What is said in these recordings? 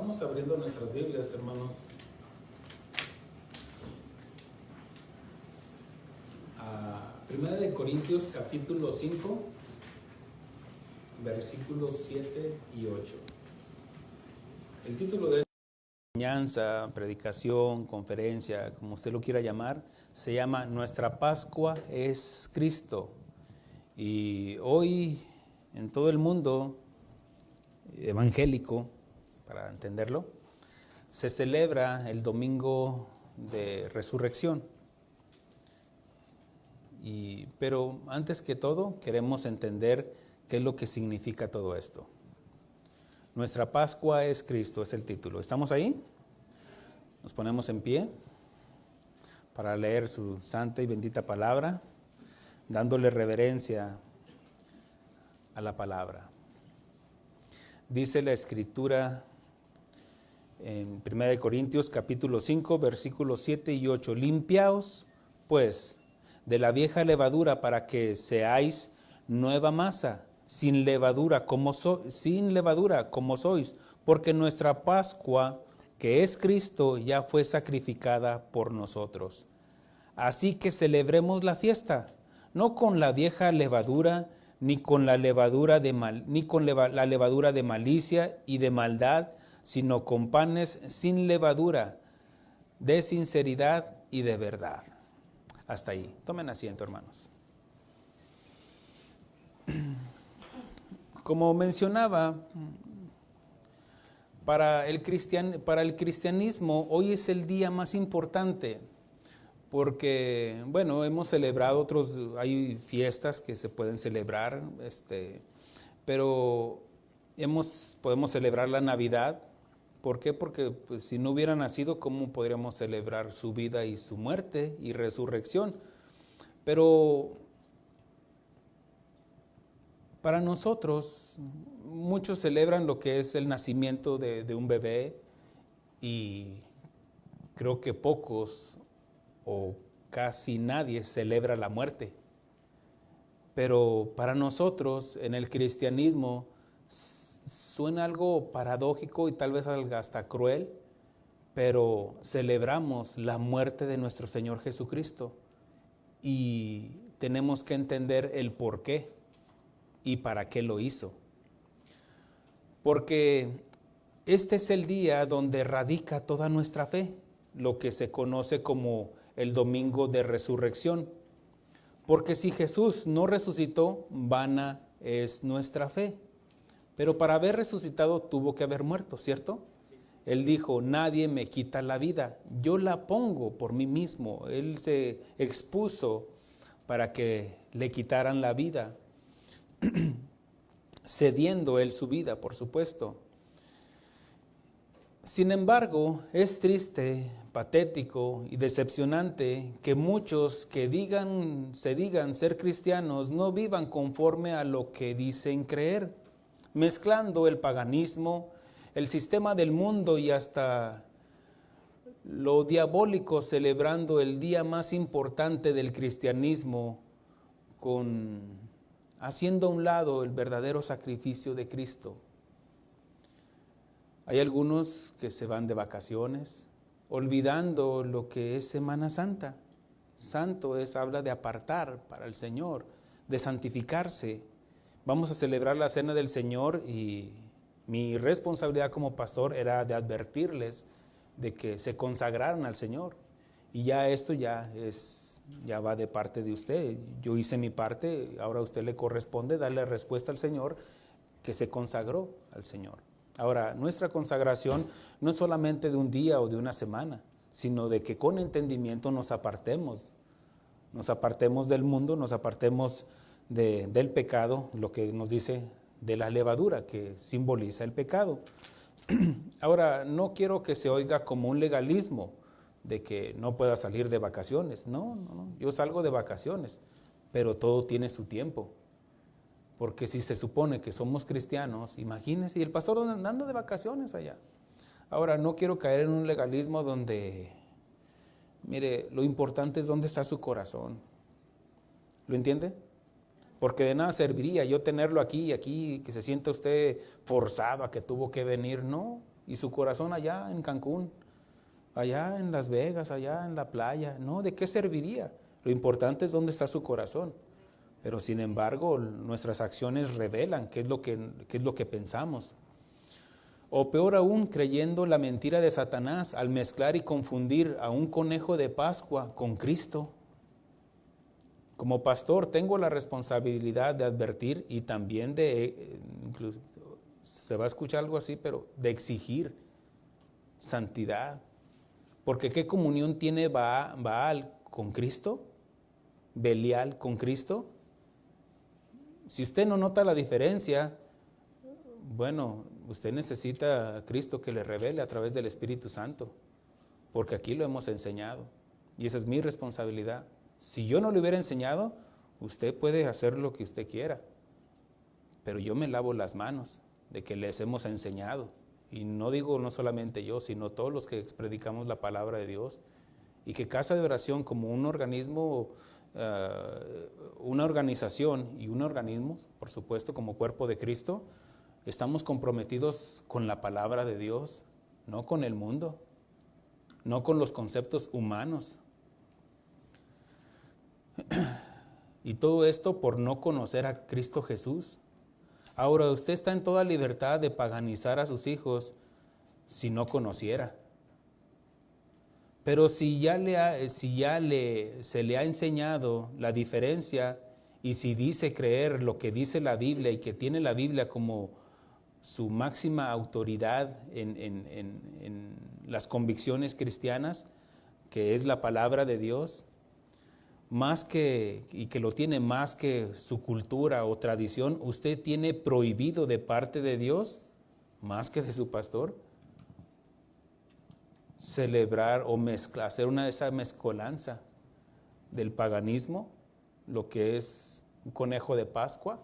Vamos abriendo nuestras Biblias, hermanos, a 1 Corintios capítulo 5, versículos 7 y 8. El título de esta enseñanza, predicación, conferencia, como usted lo quiera llamar, se llama Nuestra Pascua es Cristo. Y hoy en todo el mundo evangélico, para entenderlo, se celebra el domingo de resurrección. Pero antes que todo, queremos entender qué es lo que significa todo esto. Nuestra Pascua es Cristo, es el título. ¿Estamos ahí? Nos ponemos en pie para leer su santa y bendita palabra, dándole reverencia a la palabra. Dice la Escritura en 1 Corintios capítulo 5, versículos 7 y 8. Limpiaos, pues, de la vieja levadura para que seáis nueva masa, sin levadura como sois, porque nuestra Pascua, que es Cristo, ya fue sacrificada por nosotros. Así que celebremos la fiesta, no con la vieja levadura, ni con la levadura de la levadura de malicia y de maldad, sino con panes sin levadura, de sinceridad y de verdad. Hasta ahí. Tomen asiento, hermanos. Como mencionaba, para el cristianismo hoy es el día más importante, porque, bueno, hemos celebrado hay fiestas que se pueden celebrar, pero podemos celebrar la Navidad. ¿Por qué? Porque pues, si no hubiera nacido, ¿cómo podríamos celebrar su vida y su muerte y resurrección? Pero para nosotros, muchos celebran lo que es el nacimiento de un bebé, y creo que pocos o casi nadie celebra la muerte. Pero para nosotros, en el cristianismo, suena algo paradójico y tal vez hasta cruel, pero celebramos la muerte de nuestro Señor Jesucristo y tenemos que entender el por qué y para qué lo hizo. Porque este es el día donde radica toda nuestra fe, lo que se conoce como el domingo de resurrección. Porque si Jesús no resucitó, vana es nuestra fe. Pero para haber resucitado tuvo que haber muerto, ¿cierto? Sí. Él dijo, nadie me quita la vida, yo la pongo por mí mismo. Él se expuso para que le quitaran la vida, cediendo él su vida, por supuesto. Sin embargo, es triste, patético y decepcionante que muchos que se digan ser cristianos no vivan conforme a lo que dicen creer, mezclando el paganismo, el sistema del mundo y hasta lo diabólico, celebrando el día más importante del cristianismo, haciendo a un lado el verdadero sacrificio de Cristo. Hay algunos que se van de vacaciones, olvidando lo que es Semana Santa. Santo habla de apartar para el Señor, de santificarse. Vamos a celebrar la Cena del Señor y mi responsabilidad como pastor era de advertirles de que se consagraran al Señor. Y ya esto ya va de parte de usted. Yo hice mi parte, ahora a usted le corresponde darle respuesta al Señor que se consagró al Señor. Ahora, nuestra consagración no es solamente de un día o de una semana, sino de que con entendimiento nos apartemos del mundo, nos apartemos del pecado, lo que nos dice de la levadura, que simboliza el pecado. Ahora, no quiero que se oiga como un legalismo de que no pueda salir de vacaciones. No, yo salgo de vacaciones, pero todo tiene su tiempo. Porque si se supone que somos cristianos, imagínense, y el pastor anda de vacaciones allá. Ahora, no quiero caer en un legalismo donde, mire, lo importante es dónde está su corazón. ¿Lo entiende? Porque de nada serviría yo tenerlo aquí y aquí, que se sienta usted forzado a que tuvo que venir. No, y su corazón allá en Cancún, allá en Las Vegas, allá en la playa. No, ¿de qué serviría? Lo importante es dónde está su corazón. Pero sin embargo, nuestras acciones revelan qué es lo que pensamos. O peor aún, creyendo la mentira de Satanás al mezclar y confundir a un conejo de Pascua con Cristo. Como pastor tengo la responsabilidad de advertir y también incluso, se va a escuchar algo así, pero de exigir santidad. Porque ¿qué comunión tiene Baal con Cristo? Belial con Cristo. Si usted no nota la diferencia, bueno, usted necesita a Cristo que le revele a través del Espíritu Santo, porque aquí lo hemos enseñado y esa es mi responsabilidad. Si yo no le hubiera enseñado, usted puede hacer lo que usted quiera, pero yo me lavo las manos de que les hemos enseñado. Y no digo no solamente yo, sino todos los que predicamos la palabra de Dios. Y que Casa de Oración como un organismo, una organización y un organismo, por supuesto, como cuerpo de Cristo, estamos comprometidos con la palabra de Dios, no con el mundo, no con los conceptos humanos. Y todo esto por no conocer a Cristo Jesús. Ahora, usted está en toda libertad de paganizar a sus hijos si no conociera. Pero si se le ha enseñado la diferencia y si dice creer lo que dice la Biblia y que tiene la Biblia como su máxima autoridad en las convicciones cristianas, que es la palabra de Dios, y que lo tiene más que su cultura o tradición, usted tiene prohibido de parte de Dios, más que de su pastor, celebrar o hacer esa mezcolanza del paganismo, lo que es un conejo de Pascua,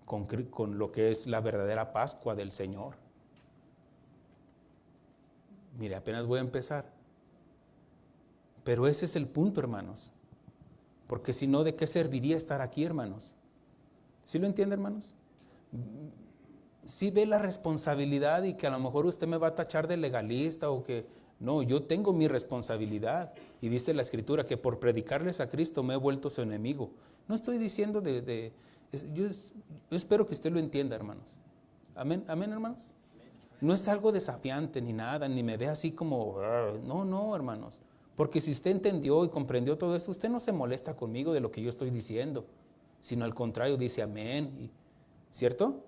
con lo que es la verdadera Pascua del Señor. Mire, apenas voy a empezar. Pero ese es el punto, hermanos. Porque si no, ¿de qué serviría estar aquí, hermanos? ¿Sí lo entiende, hermanos? Sí ve la responsabilidad y que a lo mejor usted me va a tachar de legalista o que... No, yo tengo mi responsabilidad. Y dice la Escritura que por predicarles a Cristo me he vuelto su enemigo. No estoy diciendo yo espero que usted lo entienda, hermanos. Amén, amén, hermanos. No es algo desafiante ni nada, ni me ve así como... No, hermanos. Porque si usted entendió y comprendió todo eso, usted no se molesta conmigo de lo que yo estoy diciendo, sino al contrario, dice amén. ¿Cierto?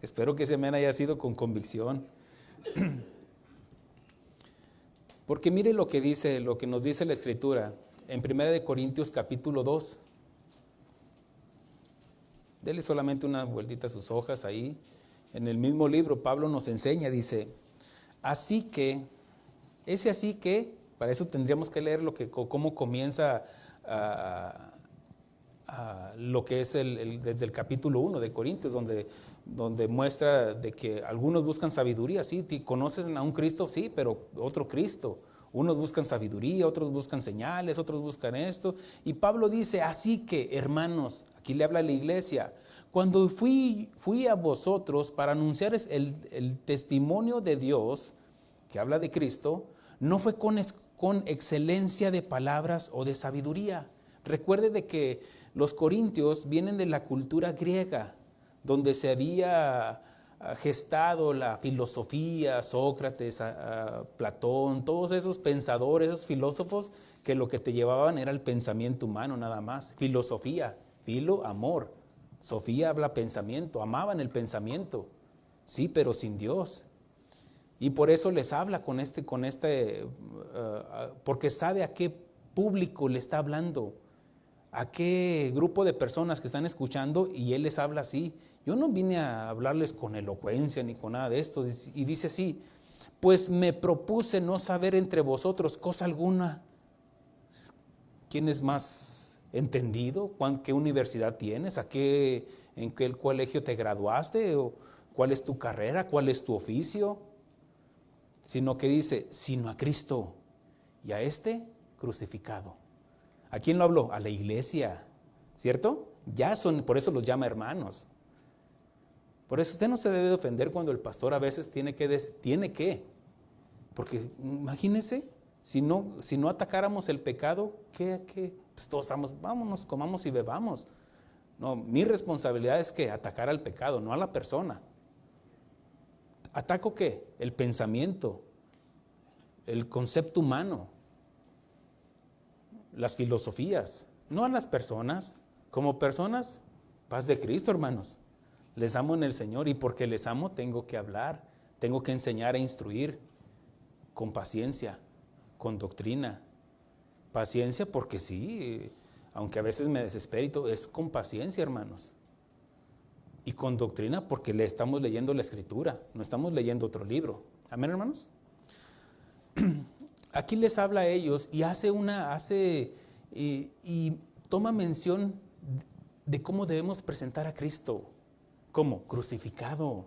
Espero que ese amén haya sido con convicción. Porque mire lo que nos dice la Escritura en 1 Corintios capítulo 2. Dele solamente una vueltita a sus hojas ahí. En el mismo libro Pablo nos enseña, dice, así que, para eso tendríamos que leer cómo comienza lo que es desde el capítulo 1 de Corintios, donde muestra de que algunos buscan sabiduría, sí, conocen a un Cristo, sí, pero otro Cristo. Unos buscan sabiduría, otros buscan señales, otros buscan esto. Y Pablo dice, así que, hermanos, aquí le habla a la iglesia, cuando fui a vosotros para anunciarles el testimonio de Dios, que habla de Cristo, no fue con excelencia de palabras o de sabiduría. Recuerde de que los corintios vienen de la cultura griega, donde se había gestado la filosofía, Sócrates, Platón, todos esos pensadores, esos filósofos que lo que te llevaban era el pensamiento humano nada más. Filosofía, filo, amor. Sofía habla pensamiento, amaban el pensamiento, sí, pero sin Dios. Y por eso les habla porque sabe a qué público le está hablando, a qué grupo de personas que están escuchando, y él les habla así. Yo no vine a hablarles con elocuencia ni con nada de esto. Y dice así, pues me propuse no saber entre vosotros cosa alguna. ¿Quién es más entendido? ¿Qué universidad tienes? ¿En qué colegio te graduaste? ¿O cuál es tu carrera? ¿Cuál es tu oficio? Sino que dice, sino a Cristo y a este crucificado. ¿A quién lo habló? A la iglesia, ¿cierto? Por eso los llama hermanos. Por eso usted no se debe de ofender cuando el pastor a veces tiene que. Porque imagínese, si no atacáramos el pecado, ¿qué? Pues todos estamos, vámonos, comamos y bebamos. No, mi responsabilidad es que atacar al pecado, no a la persona. ¿Ataco qué? El pensamiento, el concepto humano, las filosofías, no a las personas. Como personas, paz de Cristo, hermanos. Les amo en el Señor y porque les amo tengo que hablar, tengo que enseñar e instruir con paciencia, con doctrina. Paciencia porque sí, aunque a veces me desespero y todo, es con paciencia, hermanos. Y con doctrina porque le estamos leyendo la Escritura, no estamos leyendo otro libro. Amén, hermanos. Aquí les habla a ellos y y toma mención de cómo debemos presentar a Cristo. ¿Cómo? Crucificado.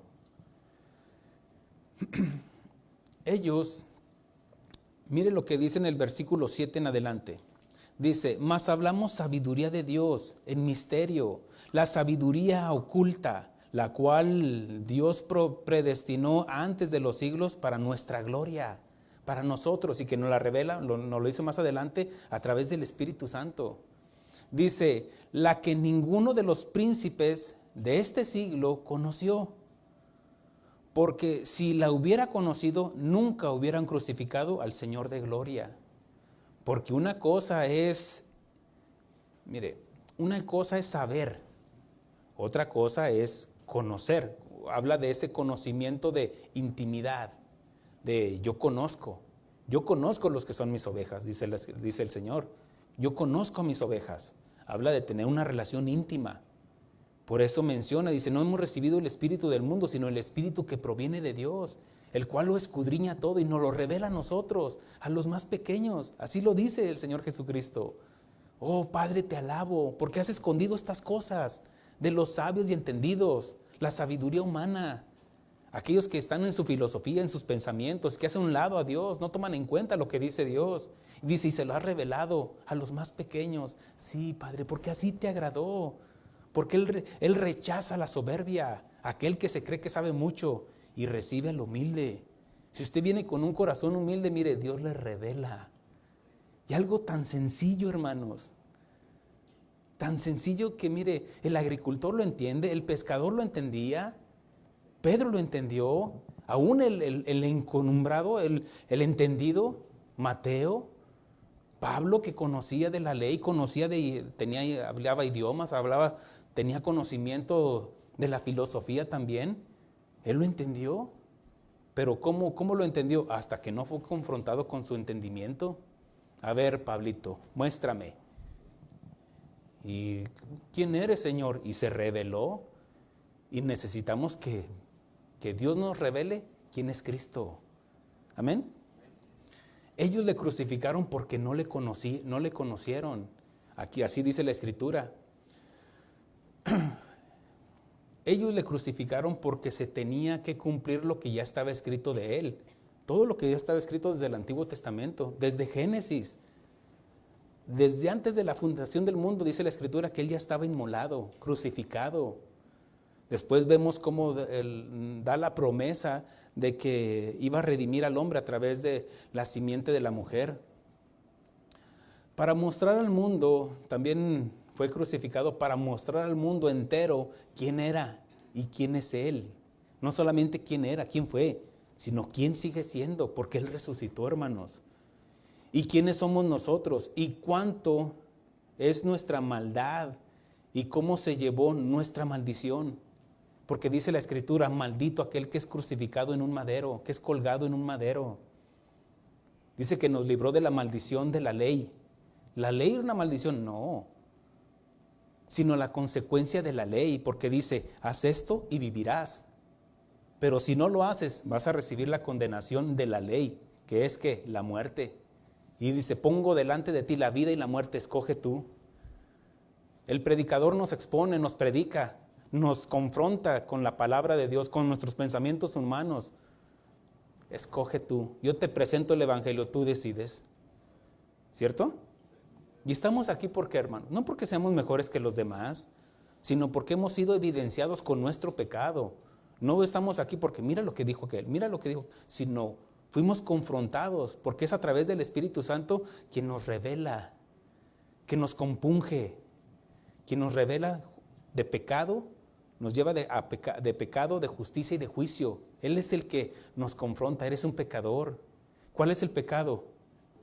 Ellos, mire lo que dice en el versículo 7 en adelante. Dice, mas hablamos sabiduría de Dios en misterio, la sabiduría oculta, la cual Dios predestinó antes de los siglos para nuestra gloria, para nosotros, y que nos la revela, nos lo dice más adelante, a través del Espíritu Santo. Dice, la que ninguno de los príncipes de este siglo conoció, porque si la hubiera conocido, nunca hubieran crucificado al Señor de gloria. Porque una cosa es saber, otra cosa es conocer. Habla de ese conocimiento de intimidad, de yo conozco los que son mis ovejas, dice el Señor. Yo conozco a mis ovejas. Habla de tener una relación íntima. Por eso menciona, dice, no hemos recibido el espíritu del mundo, sino el espíritu que proviene de Dios, el cual lo escudriña todo y nos lo revela a nosotros, a los más pequeños. Así lo dice el Señor Jesucristo. Oh, Padre, te alabo, porque has escondido estas cosas de los sabios y entendidos, la sabiduría humana. Aquellos que están en su filosofía, en sus pensamientos, que hacen un lado a Dios, no toman en cuenta lo que dice Dios. Dice, y se lo ha revelado a los más pequeños. Sí, Padre, porque así te agradó. Porque Él rechaza la soberbia, aquel que se cree que sabe mucho y recibe al humilde. Si usted viene con un corazón humilde, mire, Dios le revela. Y algo tan sencillo, hermanos. Tan sencillo que, mire, el agricultor lo entiende, el pescador lo entendía, Pedro lo entendió, aún el encumbrado, el entendido, Mateo, Pablo, que conocía de la ley, hablaba idiomas, tenía conocimiento de la filosofía también. Él lo entendió. Pero ¿cómo lo entendió? Hasta que no fue confrontado con su entendimiento. A ver, Pablito, muéstrame. ¿Y quién eres, Señor? Y se reveló. Y necesitamos que Dios nos revele quién es Cristo. Amén. Ellos le crucificaron porque no le conocieron. Aquí así dice la Escritura. Ellos le crucificaron porque se tenía que cumplir lo que ya estaba escrito de él. Todo lo que ya estaba escrito desde el Antiguo Testamento, desde Génesis. Desde antes de la fundación del mundo, dice la Escritura, que él ya estaba inmolado, crucificado. Después vemos cómo él da la promesa de que iba a redimir al hombre a través de la simiente de la mujer. Para mostrar al mundo, también fue crucificado para mostrar al mundo entero quién era y quién es Él. No solamente quién era, quién fue, sino quién sigue siendo, porque Él resucitó, hermanos. Y quiénes somos nosotros y cuánto es nuestra maldad y cómo se llevó nuestra maldición. Porque dice la Escritura, maldito aquel que es crucificado en un madero, que es colgado en un madero. Dice que nos libró de la maldición de la ley. ¿La ley era una maldición? No, sino la consecuencia de la ley, porque dice, haz esto y vivirás. Pero si no lo haces, vas a recibir la condenación de la ley, que es que la muerte. Y dice, pongo delante de ti la vida y la muerte, escoge tú. El predicador nos expone, nos predica, nos confronta con la palabra de Dios, con nuestros pensamientos humanos. Escoge tú. Yo te presento el evangelio, tú decides. ¿Cierto? Y estamos aquí porque, hermano, no porque seamos mejores que los demás, sino porque hemos sido evidenciados con nuestro pecado. No estamos aquí porque mira lo que dijo aquel, mira lo que dijo, sino fuimos confrontados, porque es a través del Espíritu Santo quien nos revela, que nos compunge, quien nos revela de pecado, nos lleva de pecado, de justicia y de juicio. Él es el que nos confronta, eres un pecador. ¿Cuál es el pecado?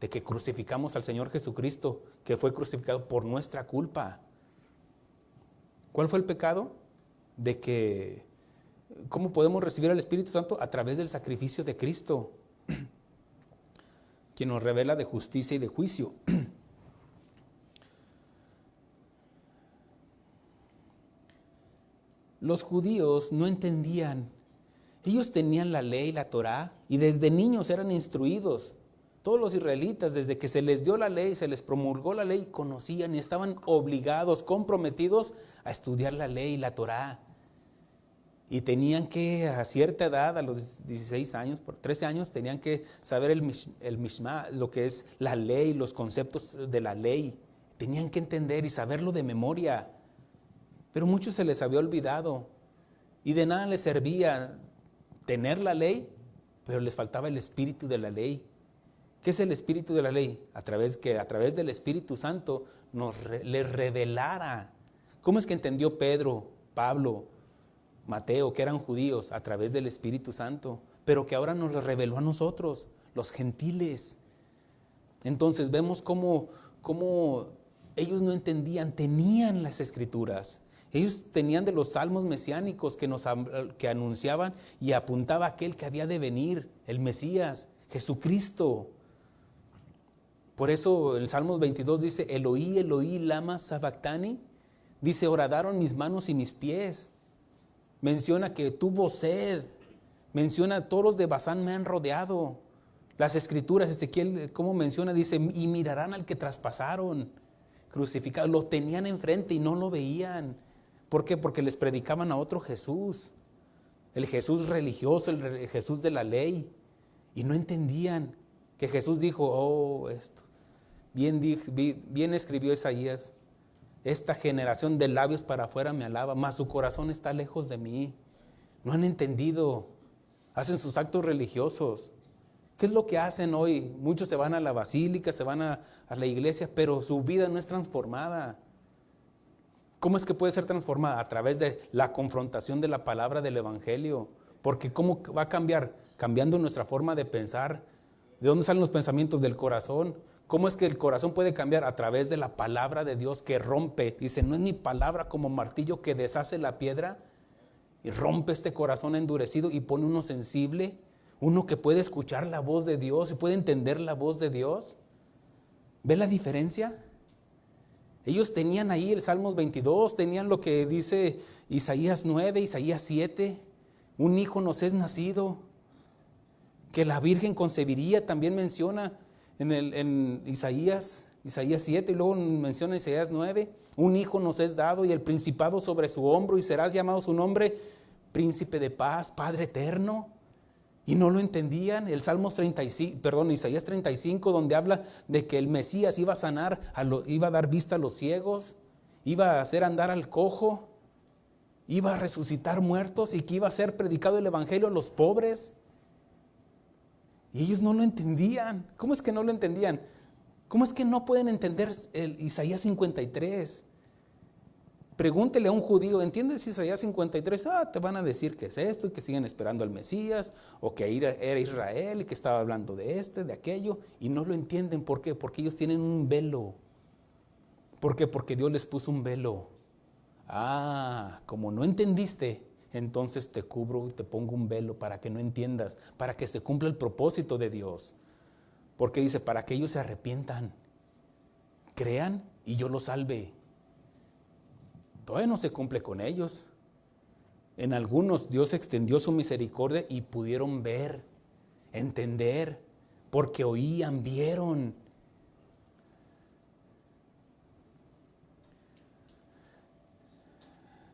De que crucificamos al Señor Jesucristo, que fue crucificado por nuestra culpa. ¿Cuál fue el pecado? De que, ¿cómo podemos recibir al Espíritu Santo? A través del sacrificio de Cristo, quien nos revela de justicia y de juicio. Los judíos no entendían. Ellos tenían la ley, la Torá, y desde niños eran instruidos. Todos los israelitas, desde que se les dio la ley, se les promulgó la ley, conocían y estaban obligados, comprometidos a estudiar la ley, la Torá. Y tenían que, a cierta edad, a los 16 años, por 13 años, tenían que saber el Mishma, lo que es la ley, los conceptos de la ley. Tenían que entender y saberlo de memoria. Pero muchos se les había olvidado y de nada les servía tener la ley, pero les faltaba el espíritu de la ley. ¿Qué es el espíritu de la ley? A través del Espíritu Santo les revelara. ¿Cómo es que entendió Pedro, Pablo, Mateo, que eran judíos? A través del Espíritu Santo, pero que ahora nos lo reveló a nosotros, los gentiles. Entonces vemos cómo ellos no entendían, tenían las Escrituras. Ellos tenían de los salmos mesiánicos que anunciaban y apuntaba a aquel que había de venir, el Mesías, Jesucristo. Por eso el Salmos 22 dice, Eloí, Eloí, lama sabactani. Dice, horadaron mis manos y mis pies. Menciona que tuvo sed. Menciona, toros de Basán me han rodeado. Las Escrituras, Ezequiel, ¿cómo menciona? Dice, y mirarán al que traspasaron, crucificado. Lo tenían enfrente y no lo veían. ¿Por qué? Porque les predicaban a otro Jesús, el Jesús religioso, el Jesús de la ley, y no entendían que Jesús dijo, esto, bien escribió Isaías, esta generación de labios para afuera me alaba, mas su corazón está lejos de mí. No han entendido, hacen sus actos religiosos. ¿Qué es lo que hacen hoy? Muchos se van a la basílica, se van a la iglesia, pero su vida no es transformada. ¿Cómo es que puede ser transformada? A través de la confrontación de la palabra del Evangelio. Porque ¿cómo va a cambiar? Cambiando nuestra forma de pensar. ¿De dónde salen los pensamientos? Del corazón. ¿Cómo es que el corazón puede cambiar? A través de la palabra de Dios que rompe. Dice, ¿no es mi palabra como martillo que deshace la piedra? Y rompe este corazón endurecido y pone uno sensible. Uno que puede escuchar la voz de Dios y puede entender la voz de Dios. ¿Ve la diferencia? Ellos tenían ahí el Salmos 22, tenían lo que dice Isaías 9, Isaías 7, un hijo nos es nacido, que la Virgen concebiría, también menciona en Isaías 7 y luego menciona Isaías 9, un hijo nos es dado y el principado sobre su hombro y será llamado su nombre Príncipe de Paz, Padre Eterno. Y no lo entendían. El Isaías 35, donde habla de que el Mesías iba a sanar, iba a dar vista a los ciegos, iba a hacer andar al cojo, iba a resucitar muertos y que iba a ser predicado el Evangelio a los pobres. Y ellos no lo entendían. ¿Cómo es que no lo entendían? ¿Cómo es que no pueden entender el Isaías 53? Pregúntele a un judío, ¿entiendes Isaías 53? Te van a decir que es esto y que siguen esperando al Mesías, o que era Israel y que estaba hablando de de aquello, y no lo entienden. ¿Por qué? Porque ellos tienen un velo. ¿Por qué? Porque Dios les puso un velo. Como no entendiste, entonces te cubro y te pongo un velo para que no entiendas, para que se cumpla el propósito de Dios. Porque dice, para que ellos se arrepientan, crean y yo los salve. Todavía no se cumple con ellos. En algunos Dios extendió su misericordia y pudieron ver, entender, porque oían, vieron.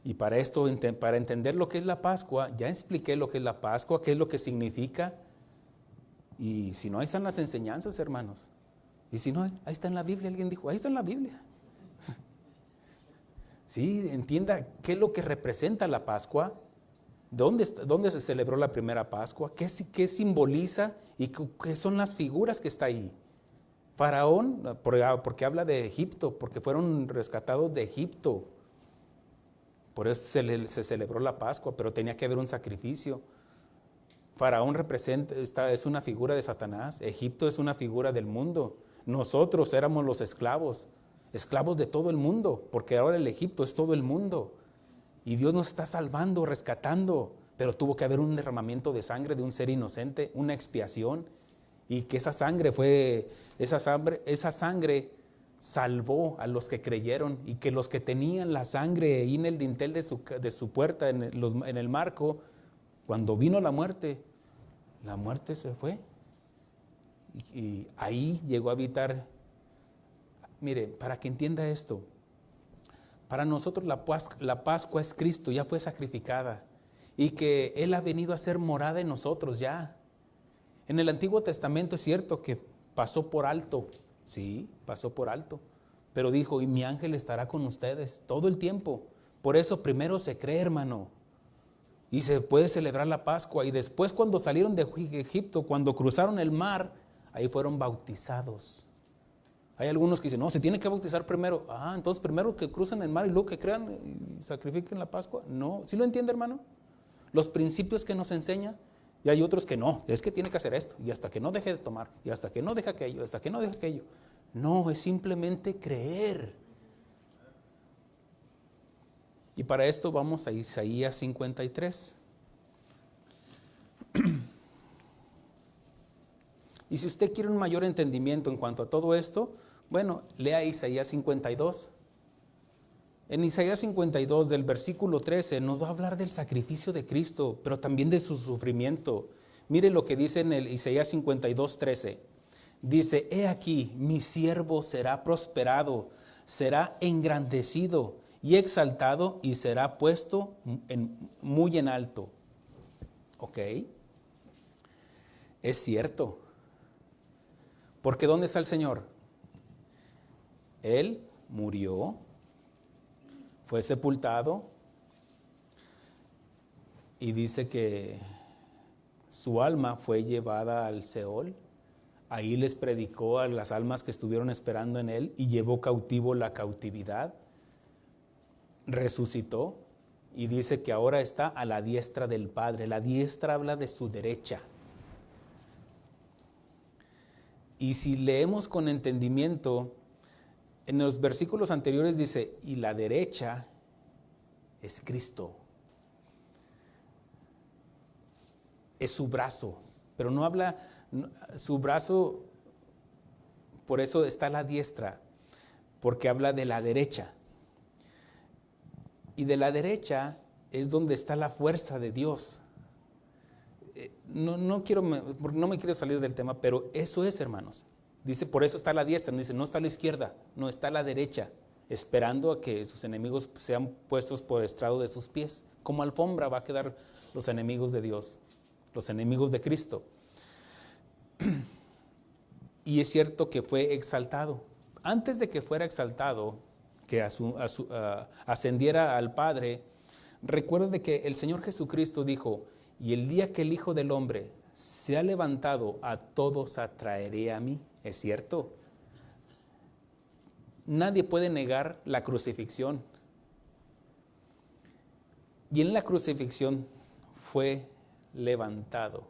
Y para esto, para entender lo que es la Pascua, ya expliqué lo que es la Pascua, qué es lo que significa. Y si no, ahí están las enseñanzas, hermanos. Y si no, ahí está en la Biblia. Alguien dijo, ahí está en la Biblia. Sí, entienda qué es lo que representa la Pascua. ¿Dónde se celebró la primera Pascua? ¿Qué simboliza y qué son las figuras que está ahí? Faraón, porque habla de Egipto, porque fueron rescatados de Egipto. Por eso se celebró la Pascua, pero tenía que haber un sacrificio. Faraón es una figura de Satanás. Egipto es una figura del mundo. Nosotros éramos los esclavos de todo el mundo, porque ahora el Egipto es todo el mundo. Y Dios nos está salvando, rescatando, pero tuvo que haber un derramamiento de sangre de un ser inocente, una expiación, y que esa sangre salvó a los que creyeron, y que los que tenían la sangre ahí en el dintel de su puerta, en el marco, cuando vino la muerte se fue. Y ahí llegó a habitar. Mire, para que entienda esto, para nosotros la Pascua es Cristo, ya fue sacrificada, y que Él ha venido a ser morada en nosotros ya. En el Antiguo Testamento es cierto que pasó por alto, sí, pasó por alto, pero dijo, y mi ángel estará con ustedes todo el tiempo. Por eso primero se cree, hermano, y se puede celebrar la Pascua, y después cuando salieron de Egipto, cuando cruzaron el mar, ahí fueron bautizados. Hay algunos que dicen, no, se tiene que bautizar primero. Entonces primero que crucen el mar y luego que crean y sacrifiquen la Pascua. No, ¿sí lo entiende, hermano? Los principios que nos enseña, y hay otros que no, es que tiene que hacer esto, y hasta que no deje de tomar, y hasta que no deje aquello, hasta que no deje aquello. No, es simplemente creer. Y para esto vamos a Isaías 53. Y si usted quiere un mayor entendimiento en cuanto a todo esto, bueno, lea Isaías 52. En Isaías 52, del versículo 13, nos va a hablar del sacrificio de Cristo, pero también de su sufrimiento. Mire lo que dice en el Isaías 52, 13. Dice, he aquí, mi siervo será prosperado, será engrandecido y exaltado y será puesto muy en alto. ¿Ok? Es cierto. Porque ¿dónde está el Señor? Él murió, fue sepultado y dice que su alma fue llevada al Seol. Ahí les predicó a las almas que estuvieron esperando en Él y llevó cautivo la cautividad. Resucitó y dice que ahora está a la diestra del Padre. La diestra habla de su derecha. Y si leemos con entendimiento, en los versículos anteriores dice, y la derecha es Cristo. Es su brazo, pero no habla, su brazo, por eso está a la diestra, porque habla de la derecha. Y de la derecha es donde está la fuerza de Dios. No me quiero salir del tema, pero eso es, hermanos. Dice, por eso está a la diestra, no dice, no está a la izquierda, no está a la derecha, esperando a que sus enemigos sean puestos por estrado de sus pies. Como alfombra va a quedar los enemigos de Dios, los enemigos de Cristo. Y es cierto que fue exaltado. Antes de que fuera exaltado, que ascendiera al Padre, recuerde que el Señor Jesucristo dijo, y el día que el Hijo del Hombre se ha levantado, a todos atraeré a mí. ¿Es cierto? Nadie puede negar la crucifixión. Y en la crucifixión fue levantado.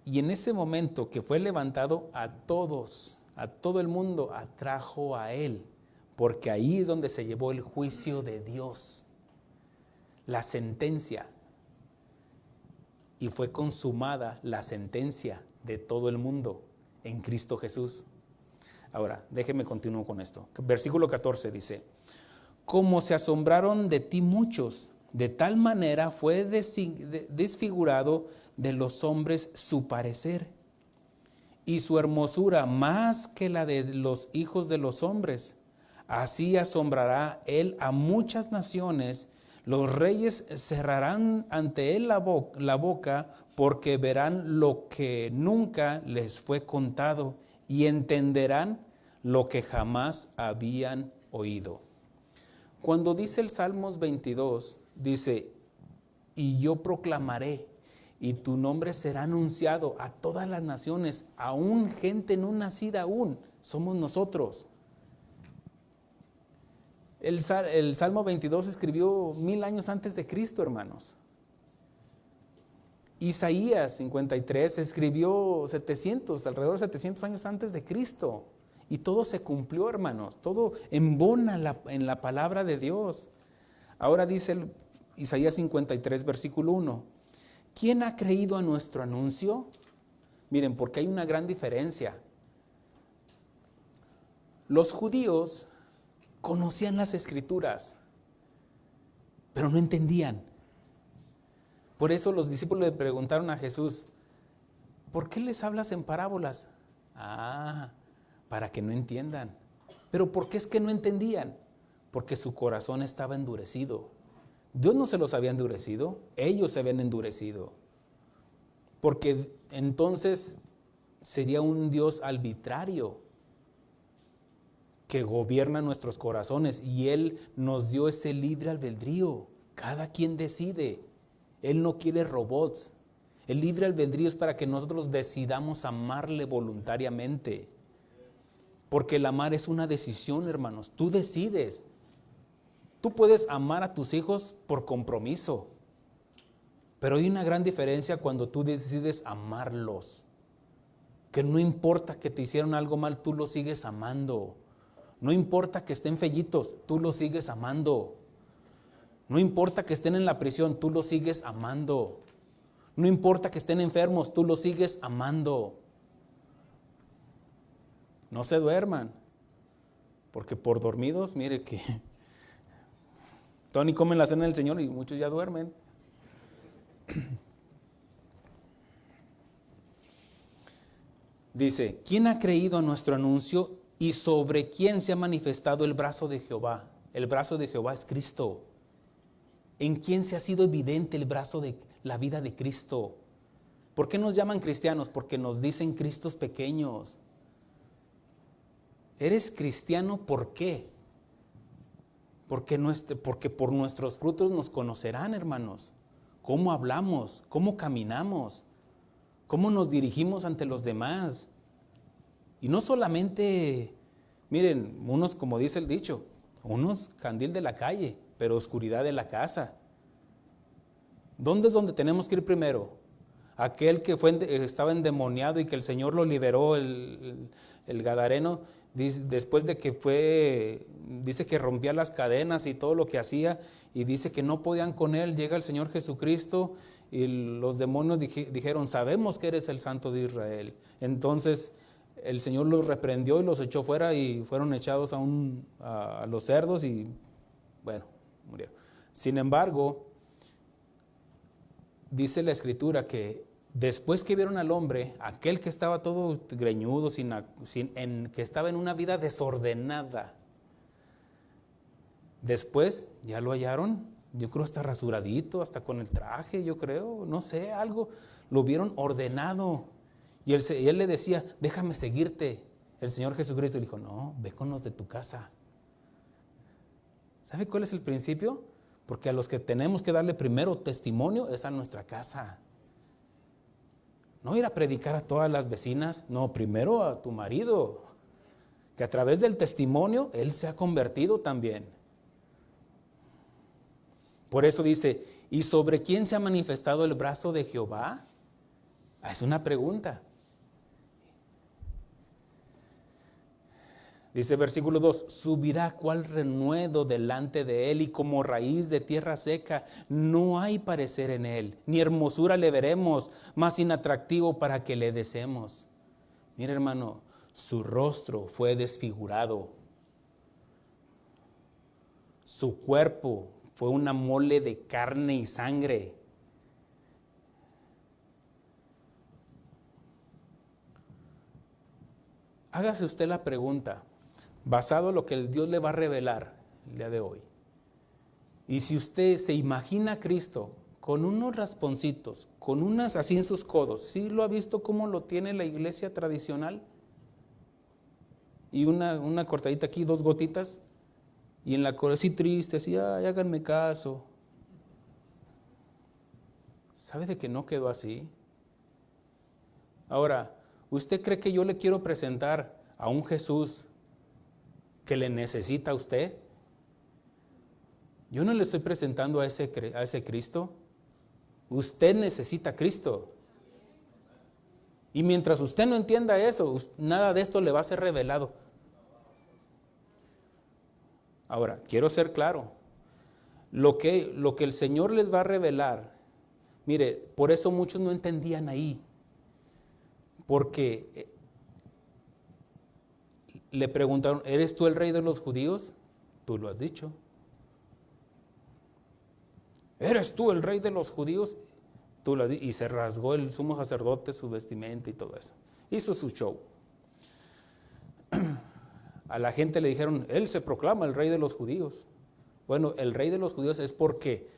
Y en ese momento que fue levantado, a todos, a todo el mundo atrajo a Él, porque ahí es donde se llevó el juicio de Dios, la sentencia. Y fue consumada la sentencia de todo el mundo en Cristo Jesús. Ahora, déjeme continuar con esto. Versículo 14 dice, como se asombraron de ti muchos, de tal manera fue desfigurado de los hombres su parecer, y su hermosura más que la de los hijos de los hombres. Así asombrará él a muchas naciones. Los reyes cerrarán ante él la boca, porque verán lo que nunca les fue contado y entenderán lo que jamás habían oído. Cuando dice el Salmos 22, dice, y yo proclamaré, y tu nombre será anunciado a todas las naciones, aún gente no nacida aún, somos nosotros. El Salmo 22 escribió 1000 años antes de Cristo, hermanos. Isaías 53 escribió alrededor de 700 años antes de Cristo. Y todo se cumplió, hermanos. Todo embona en la palabra de Dios. Ahora dice Isaías 53, versículo 1. ¿Quién ha creído a nuestro anuncio? Miren, porque hay una gran diferencia. Los judíos conocían las Escrituras, pero no entendían. Por eso los discípulos le preguntaron a Jesús, ¿por qué les hablas en parábolas? Para que no entiendan. ¿Pero por qué es que no entendían? Porque su corazón estaba endurecido. Dios no se los había endurecido, ellos se habían endurecido. Porque entonces sería un Dios arbitrario que gobierna nuestros corazones y Él nos dio ese libre albedrío. Cada quien decide. Él no quiere robots. El libre albedrío es para que nosotros decidamos amarle voluntariamente. Porque el amar es una decisión, hermanos. Tú decides. Tú puedes amar a tus hijos por compromiso. Pero hay una gran diferencia cuando tú decides amarlos. Que no importa que te hicieron algo mal, tú los sigues amando. No importa que estén fellitos, tú los sigues amando. No importa que estén en la prisión, tú los sigues amando. No importa que estén enfermos, tú los sigues amando. No se duerman, porque por dormidos, mire que Tony come la cena del Señor y muchos ya duermen. Dice, ¿quién ha creído a nuestro anuncio y sobre quién se ha manifestado el brazo de Jehová? El brazo de Jehová es Cristo. ¿En quién se ha sido evidente el brazo de la vida de Cristo? ¿Por qué nos llaman cristianos? Porque nos dicen Cristos pequeños. ¿Eres cristiano por qué? Porque por nuestros frutos nos conocerán, hermanos. ¿Cómo hablamos? ¿Cómo caminamos? ¿Cómo nos dirigimos ante los demás? Y no solamente, miren, unos, como dice el dicho, unos candil de la calle, pero oscuridad de la casa. ¿Dónde es donde tenemos que ir primero? Aquel que estaba endemoniado y que el Señor lo liberó, el gadareno, después de que dice que rompía las cadenas y todo lo que hacía, y dice que no podían con él, llega el Señor Jesucristo y los demonios dijeron, sabemos que eres el Santo de Israel. Entonces el Señor los reprendió y los echó fuera y fueron echados a los cerdos y bueno, murieron. Sin embargo, dice la Escritura que después que vieron al hombre, aquel que estaba todo greñudo, que estaba en una vida desordenada, después ya lo hallaron, yo creo hasta rasuradito, hasta con el traje, yo creo, no sé, algo, lo vieron ordenado. Y él le decía, déjame seguirte. El Señor Jesucristo le dijo, no, ve con los de tu casa. ¿Sabe cuál es el principio? Porque a los que tenemos que darle primero testimonio es a nuestra casa. No ir a predicar a todas las vecinas, no, primero a tu marido, que a través del testimonio él se ha convertido también. Por eso dice, ¿y sobre quién se ha manifestado el brazo de Jehová? Es una pregunta. Dice versículo 2, subirá cual renuevo delante de él y como raíz de tierra seca, no hay parecer en él, ni hermosura le veremos, más inatractivo para que le deseemos. Mira, hermano, su rostro fue desfigurado, su cuerpo fue una mole de carne y sangre. Hágase usted la pregunta, basado en lo que Dios le va a revelar el día de hoy. Y si usted se imagina a Cristo con unos rasponcitos, con unas así en sus codos, ¿sí lo ha visto cómo lo tiene la iglesia tradicional? Y una cortadita aquí, 2 gotitas. Y en la corte así triste, así, ay, háganme caso. ¿Sabe de que no quedó así? Ahora, ¿usted cree que yo le quiero presentar a un Jesús que le necesita a usted? Yo no le estoy presentando a ese Cristo. Usted necesita a Cristo. Y mientras usted no entienda eso, nada de esto le va a ser revelado. Ahora, quiero ser claro. Lo que el Señor les va a revelar, mire, por eso muchos no entendían ahí. Porque le preguntaron, ¿eres tú el rey de los judíos? Tú lo has dicho. ¿Eres tú el rey de los judíos? Tú lo has dicho. Y se rasgó el sumo sacerdote su vestimenta y todo eso. Hizo su show. A la gente le dijeron, él se proclama el rey de los judíos. Bueno, el rey de los judíos es porque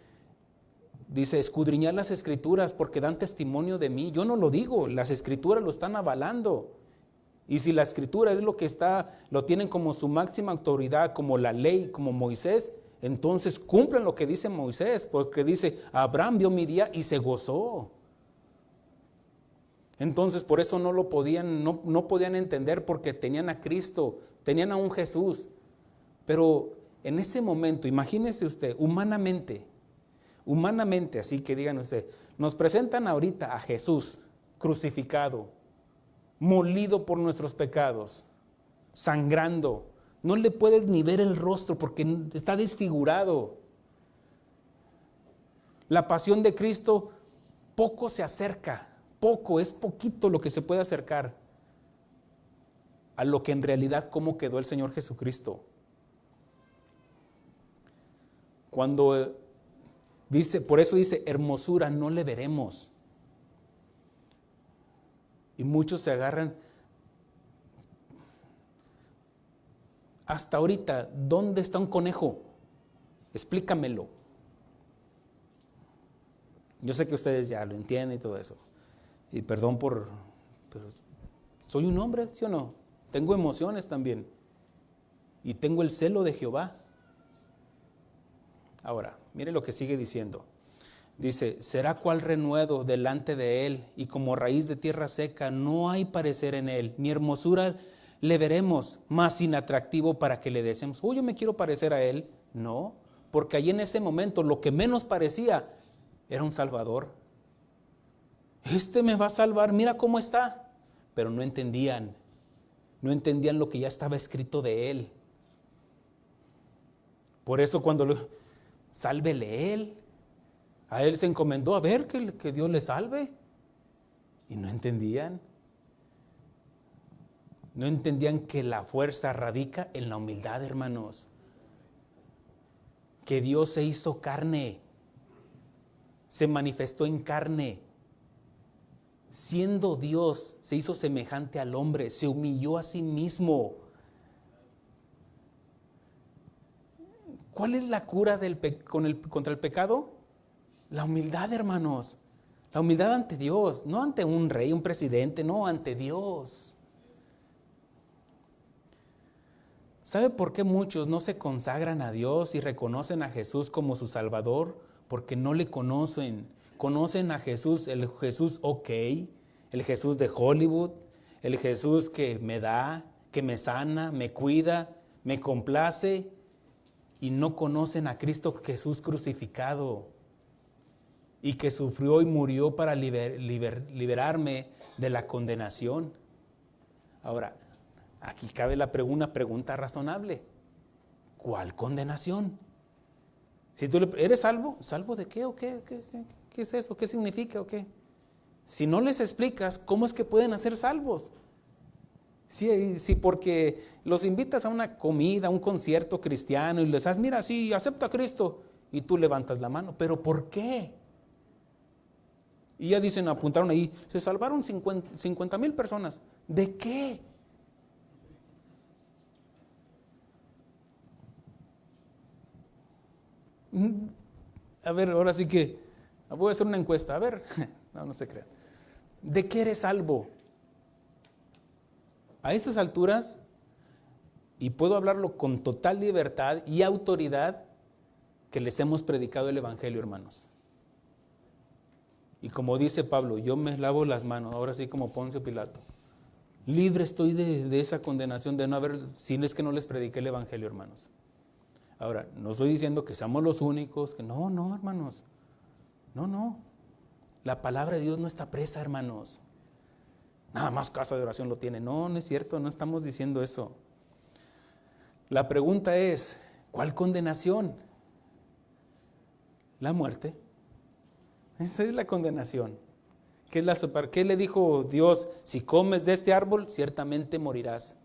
dice, escudriñad las escrituras porque dan testimonio de mí. Yo no lo digo, las escrituras lo están avalando. Y si la escritura es lo que lo tienen como su máxima autoridad, como la ley, como Moisés, entonces cumplen lo que dice Moisés, porque dice, Abraham vio mi día y se gozó. Entonces por eso no lo podían, no podían entender, porque tenían a Cristo, tenían a un Jesús. Pero en ese momento, imagínese usted, humanamente, así que digan usted, nos presentan ahorita a Jesús crucificado, molido por nuestros pecados, sangrando. No le puedes ni ver el rostro porque está desfigurado. La pasión de Cristo poco se acerca, es poquito lo que se puede acercar a lo que en realidad cómo quedó el Señor Jesucristo. Cuando dice, por eso dice, hermosura no le veremos. Y muchos se agarran. Hasta ahorita, ¿dónde está un conejo? Explícamelo. Yo sé que ustedes ya lo entienden y todo eso. Y perdón pero soy un hombre, ¿sí o no? Tengo emociones también. Y tengo el celo de Jehová. Ahora, mire lo que sigue diciendo. Dice, será cual renuevo delante de él, y como raíz de tierra seca, no hay parecer en él, ni hermosura le veremos, más inatractivo para que le deseemos. Yo me quiero parecer a él. No, porque ahí en ese momento lo que menos parecía era un salvador. Este me va a salvar, mira cómo está. Pero no entendían lo que ya estaba escrito de él. Por eso cuando sálvele él, a él se encomendó a ver que Dios le salve. Y no entendían. No entendían que la fuerza radica en la humildad, hermanos. Que Dios se hizo carne, se manifestó en carne. Siendo Dios, se hizo semejante al hombre, se humilló a sí mismo. ¿Cuál es la cura contra el pecado? La humildad, hermanos. La humildad ante Dios, no ante un rey, un presidente, no, ante Dios. ¿Sabe por qué muchos no se consagran a Dios y reconocen a Jesús como su Salvador? Porque no le conocen. Conocen a Jesús, el Jesús ok, el Jesús de Hollywood, el Jesús que me da, que me sana, me cuida, me complace, y no conocen a Cristo Jesús crucificado y que sufrió y murió para liberarme de la condenación. Ahora, aquí cabe una pregunta razonable. ¿Cuál condenación? Si tú ¿eres salvo? ¿Salvo de qué o qué? ¿Qué es eso? ¿Qué significa o qué? Si no les explicas, ¿cómo es que pueden ser salvos? Si porque los invitas a una comida, a un concierto cristiano y les das, mira, sí, acepta a Cristo, y tú levantas la mano, ¿pero por qué? Y ya dicen, apuntaron ahí, se salvaron 50,000 personas. ¿De qué? A ver, ahora sí que voy a hacer una encuesta. A ver, no se crean. ¿De qué eres salvo? A estas alturas, Y puedo hablarlo con total libertad y autoridad que les hemos predicado el Evangelio, hermanos. Y como dice Pablo, yo me lavo las manos, ahora sí como Poncio Pilato. Libre estoy de esa condenación de no haber, si es que no les prediqué el Evangelio, hermanos. Ahora, no estoy diciendo que seamos los únicos, que no, hermanos. No. La palabra de Dios no está presa, hermanos. Nada más casa de oración lo tiene. No es cierto, no estamos diciendo eso. La pregunta es, ¿cuál condenación? La muerte. Esa es la condenación. ¿Qué le dijo Dios? Si comes de este árbol, ciertamente morirás.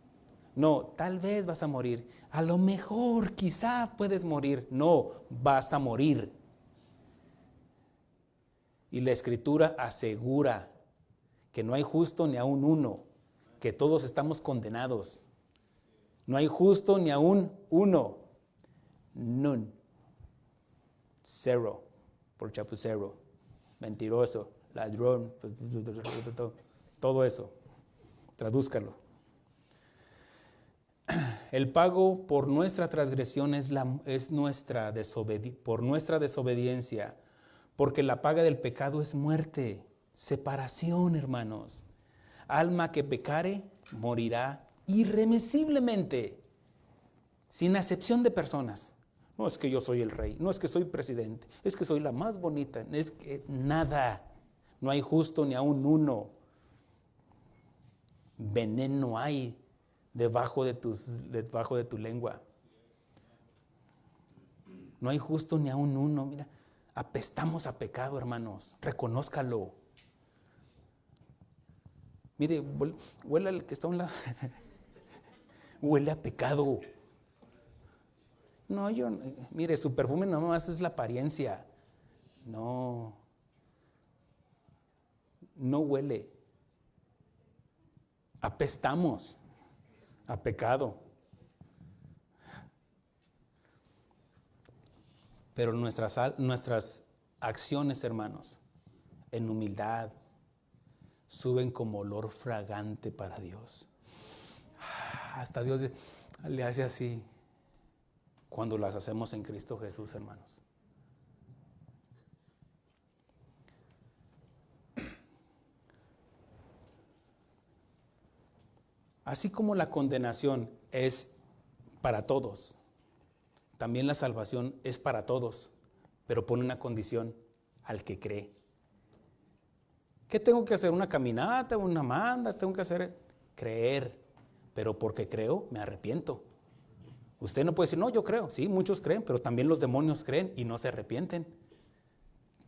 No, tal vez vas a morir. A lo mejor, quizá puedes morir. No, vas a morir. Y la Escritura asegura que no hay justo ni aun uno, que todos estamos condenados. No hay justo ni aun uno. None. Cero, por chapucero, mentiroso, ladrón, todo eso. Tradúzcalo. El pago por nuestra transgresión es por nuestra desobediencia, porque la paga del pecado es muerte, separación, hermanos. Alma que pecare, morirá irremisiblemente, sin acepción de personas. No es que yo soy el rey, no es que soy presidente, es que soy la más bonita, es que nada, no hay justo ni aun uno. Veneno hay debajo de tu lengua. No hay justo ni aun uno. Mira, apestamos a pecado, hermanos, reconózcalo. Mire, huele al que está a un lado. Huele a pecado. No, mire, su perfume nomás es la apariencia. No huele. Apestamos a pecado. Pero nuestras acciones, hermanos, en humildad, suben como olor fragante para Dios. Hasta Dios le hace así cuando las hacemos en Cristo Jesús, hermanos. Así como la condenación es para todos, también la salvación es para todos, pero pone una condición: al que cree. ¿Qué tengo que hacer? ¿Una caminata? ¿Una manda? Tengo que hacer creer, pero porque creo me arrepiento. Usted no puede decir, no, yo creo. Sí, muchos creen, pero también los demonios creen y no se arrepienten.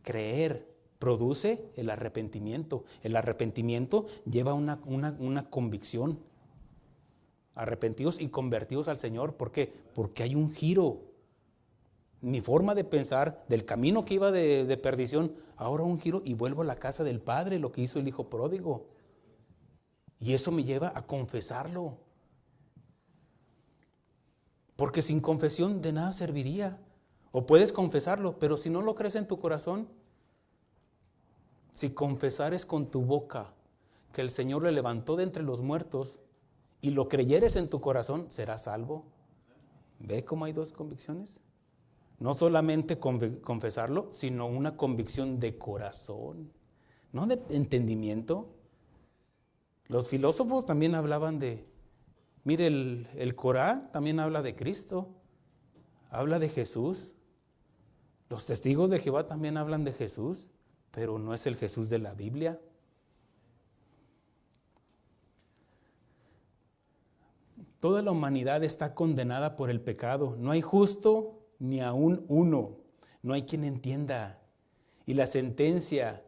Creer produce el arrepentimiento. El arrepentimiento lleva una convicción. Arrepentidos y convertidos al Señor. ¿Por qué? Porque hay un giro. Mi forma de pensar del camino que iba de perdición, ahora un giro y vuelvo a la casa del Padre, lo que hizo el Hijo pródigo. Y eso me lleva a confesarlo. Porque sin confesión de nada serviría. O puedes confesarlo, pero si no lo crees en tu corazón, si confesares con tu boca que el Señor le levantó de entre los muertos y lo creyeres en tu corazón, serás salvo. ¿Ve cómo hay dos convicciones? No solamente confesarlo, sino una convicción de corazón, no de entendimiento. Los filósofos también hablaban mire, el Corán también habla de Cristo, habla de Jesús. Los testigos de Jehová también hablan de Jesús, pero no es el Jesús de la Biblia. Toda la humanidad está condenada por el pecado. No hay justo ni aún uno. No hay quien entienda. Y la sentencia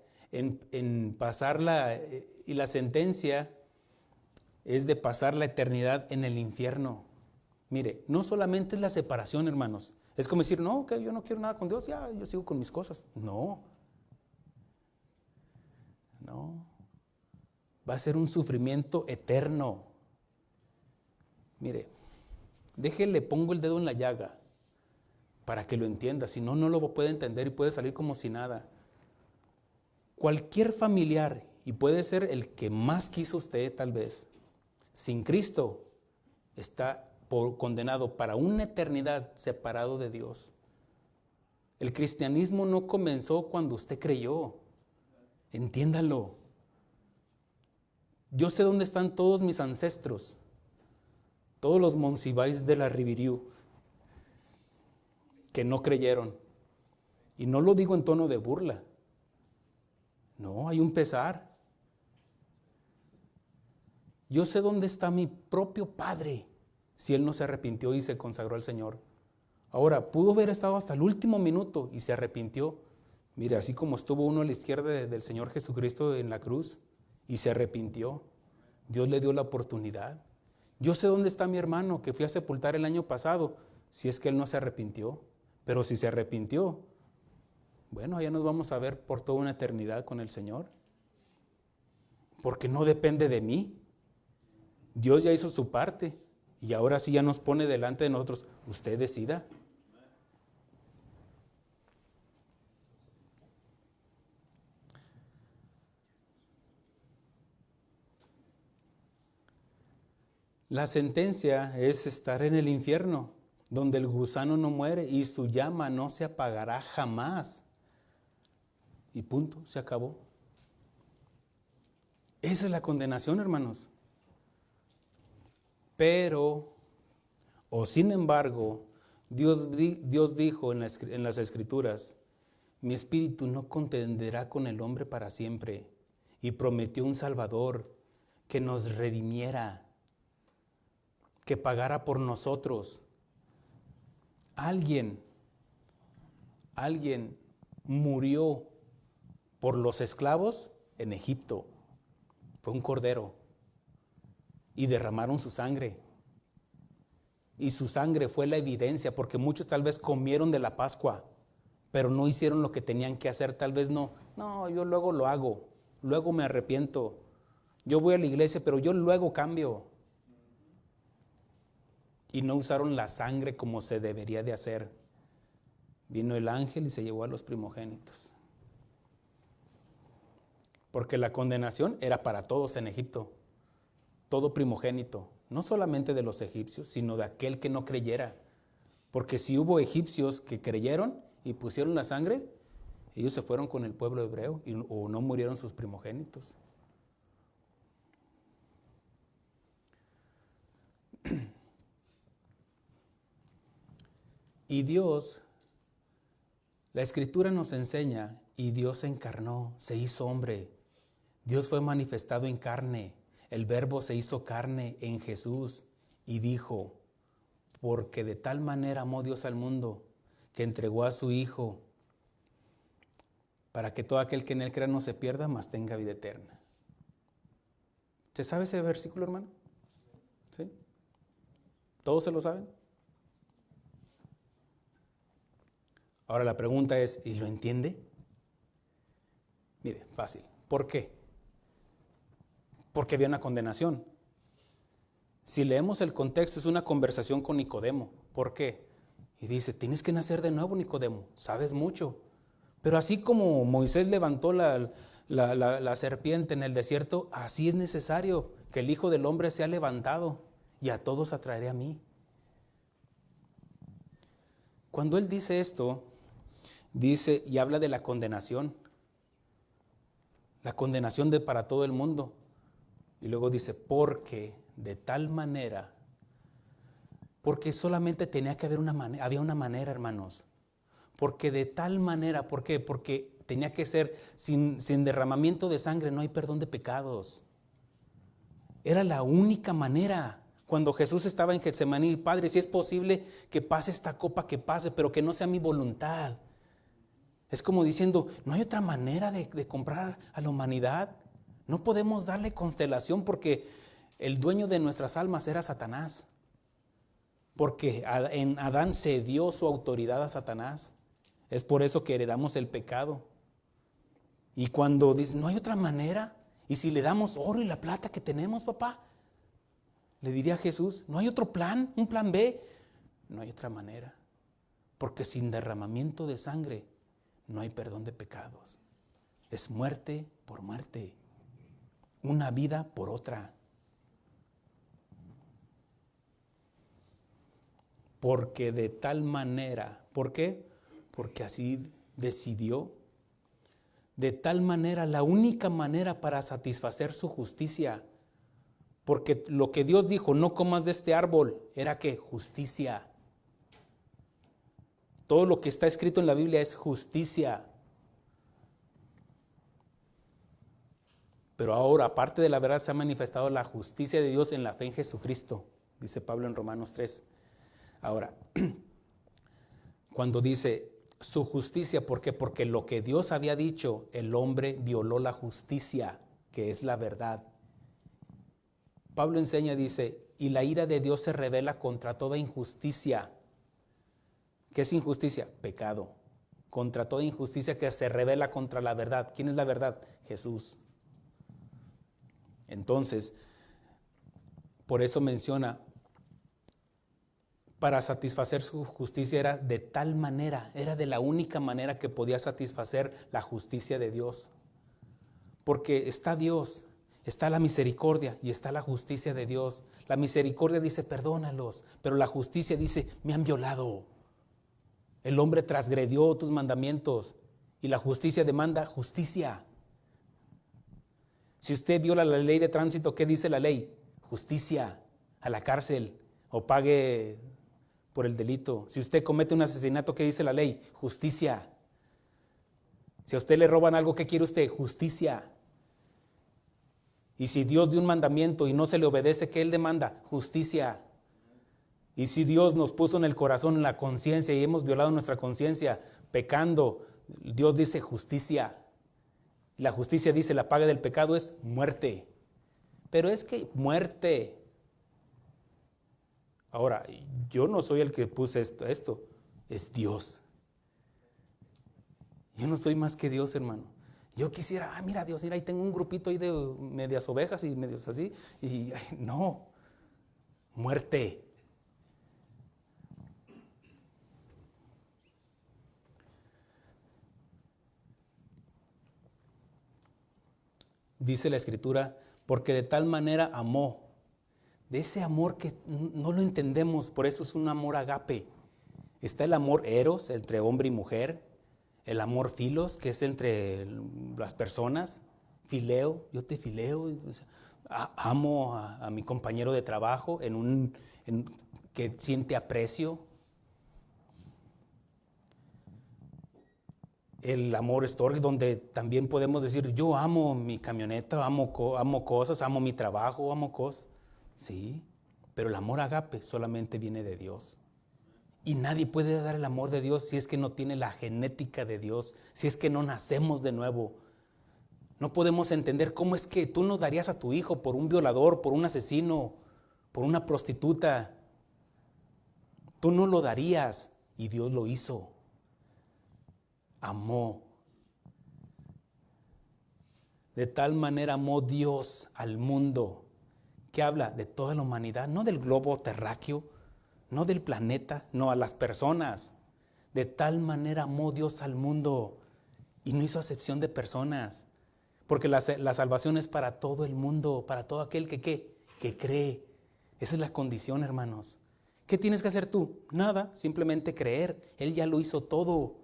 la sentencia es de pasar la eternidad en el infierno. Mire, no solamente es la separación, hermanos. Es como decir, no, que yo no quiero nada con Dios, ya, yo sigo con mis cosas. No. Va a ser un sufrimiento eterno. Mire, le pongo el dedo en la llaga para que lo entienda. Si no, no lo puede entender y puede salir como si nada. Cualquier familiar, y puede ser el que más quiso usted tal vez, sin Cristo, está condenado para una eternidad separado de Dios. El cristianismo no comenzó cuando usted creyó. Entiéndalo. Yo sé dónde están todos mis ancestros, todos los Monsiváis de la Riviriú, que no creyeron. Y no lo digo en tono de burla. No, hay un pesar. Yo sé dónde está mi propio padre, si él no se arrepintió y se consagró al Señor. Ahora, pudo haber estado hasta el último minuto y se arrepintió. Mire, así como estuvo uno a la izquierda del Señor Jesucristo en la cruz y se arrepintió, Dios le dio la oportunidad. Yo sé dónde está mi hermano que fui a sepultar el año pasado, si es que él no se arrepintió. Pero si se arrepintió, bueno, allá nos vamos a ver por toda una eternidad con el Señor. Porque no depende de mí. Dios ya hizo su parte y ahora sí ya nos pone delante de nosotros. Usted decida. La sentencia es estar en el infierno, donde el gusano no muere y su llama no se apagará jamás. Y punto, se acabó. Esa es la condenación, hermanos. Pero, o sin embargo, Dios dijo en las Escrituras, mi espíritu no contenderá con el hombre para siempre, y prometió un Salvador que nos redimiera, que pagara por nosotros. Alguien murió por los esclavos en Egipto. Fue un cordero. Y derramaron su sangre. Y su sangre fue la evidencia, porque muchos tal vez comieron de la Pascua, pero no hicieron lo que tenían que hacer. Tal vez no, yo luego lo hago, luego me arrepiento. Yo voy a la iglesia, pero yo luego cambio. Y no usaron la sangre como se debería de hacer. Vino el ángel y se llevó a los primogénitos. Porque la condenación era para todos en Egipto. Todo primogénito, no solamente de los egipcios, sino de aquel que no creyera. Porque si hubo egipcios que creyeron y pusieron la sangre, ellos se fueron con el pueblo hebreo o no murieron sus primogénitos. Y Dios, la Escritura nos enseña, y Dios se encarnó, se hizo hombre. Dios fue manifestado en carne. El Verbo se hizo carne en Jesús y dijo, porque de tal manera amó Dios al mundo, que entregó a su Hijo, para que todo aquel que en él crea no se pierda, mas tenga vida eterna. ¿Se sabe ese versículo, hermano? ¿Sí? ¿Todos se lo saben? Ahora la pregunta es, ¿y lo entiende? Mire, fácil. ¿Por qué? Porque había una condenación. Si leemos el contexto, es una conversación con Nicodemo. ¿Por qué? Y dice, tienes que nacer de nuevo, Nicodemo, sabes mucho. Pero así como Moisés levantó la serpiente en el desierto, así es necesario que el Hijo del Hombre sea levantado y a todos atraeré a mí. Cuando él dice esto, dice y habla de la condenación para todo el mundo. Y luego dice, porque de tal manera, porque solamente tenía que haber había una manera, hermanos. Porque de tal manera, ¿por qué? Porque tenía que ser sin derramamiento de sangre, no hay perdón de pecados. Era la única manera. Cuando Jesús estaba en Getsemaní, Padre, si es posible que pase esta copa, que pase, pero que no sea mi voluntad. Es como diciendo, no hay otra manera de comprar a la humanidad. No podemos darle constelación porque el dueño de nuestras almas era Satanás. Porque en Adán cedió su autoridad a Satanás. Es por eso que heredamos el pecado. Y cuando dice, no hay otra manera, y si le damos oro y la plata que tenemos, papá, le diría a Jesús, no hay otro plan, un plan B. No hay otra manera. Porque sin derramamiento de sangre no hay perdón de pecados. Es muerte por muerte. Una vida por otra. porque de tal manera, ¿por qué? Porque así decidió. De tal manera, la única manera para satisfacer su justicia, porque lo que Dios dijo, no comas de este árbol, era que justicia. Todo lo que está escrito en la Biblia es justicia. Pero ahora, aparte de la verdad, se ha manifestado la justicia de Dios en la fe en Jesucristo, dice Pablo en Romanos 3. Ahora, cuando dice su justicia, ¿por qué? Porque lo que Dios había dicho, el hombre violó la justicia, que es la verdad. Pablo enseña, dice, y la ira de Dios se revela contra toda injusticia. ¿Qué es injusticia? Pecado. Contra toda injusticia que se revela contra la verdad. ¿Quién es la verdad? Jesús. Entonces, por eso menciona, para satisfacer su justicia era de tal manera, era de la única manera que podía satisfacer la justicia de Dios. Porque está Dios, está la misericordia y está la justicia de Dios. La misericordia dice, perdónalos, pero la justicia dice, me han violado. El hombre transgredió tus mandamientos y la justicia demanda justicia. Si usted viola la ley de tránsito, ¿qué dice la ley? Justicia, a la cárcel o pague por el delito. Si usted comete un asesinato, ¿qué dice la ley? Justicia. Si a usted le roban algo, ¿qué quiere usted? Justicia. Y si Dios dio un mandamiento y no se le obedece, ¿qué Él demanda? Justicia. Y si Dios nos puso en el corazón, en la conciencia, y hemos violado nuestra conciencia, pecando, Dios dice justicia. La justicia dice, la paga del pecado es muerte. Pero es que muerte. Ahora, yo no soy el que puse esto es Dios. Yo no soy más que Dios, hermano. Yo quisiera, mira Dios, mira, ahí tengo un grupito ahí de medias ovejas y medios así. Y no, muerte. Dice la Escritura, porque de tal manera amó. De ese amor que no lo entendemos, por eso es un amor agape. Está el amor eros, entre hombre y mujer. El amor filos, que es entre las personas. Fileo, yo te fileo. Amo a mi compañero de trabajo que siente aprecio. El amor storge, donde también podemos decir, yo amo mi camioneta, amo cosas, amo mi trabajo, amo cosas. Sí, pero el amor agape solamente viene de Dios. Y nadie puede dar el amor de Dios si es que no tiene la genética de Dios, si es que no nacemos de nuevo. No podemos entender cómo es que tú no darías a tu hijo por un violador, por un asesino, por una prostituta. Tú no lo darías y Dios lo hizo. Amó. De tal manera amó Dios al mundo, que habla de toda la humanidad, no del globo terráqueo, no del planeta, no, a las personas. De tal manera amó Dios al mundo y no hizo acepción de personas, porque la salvación es para todo el mundo, para todo aquel que cree. Esa es la condición, hermanos. ¿Qué tienes que hacer tú? Nada, simplemente creer. Él ya lo hizo todo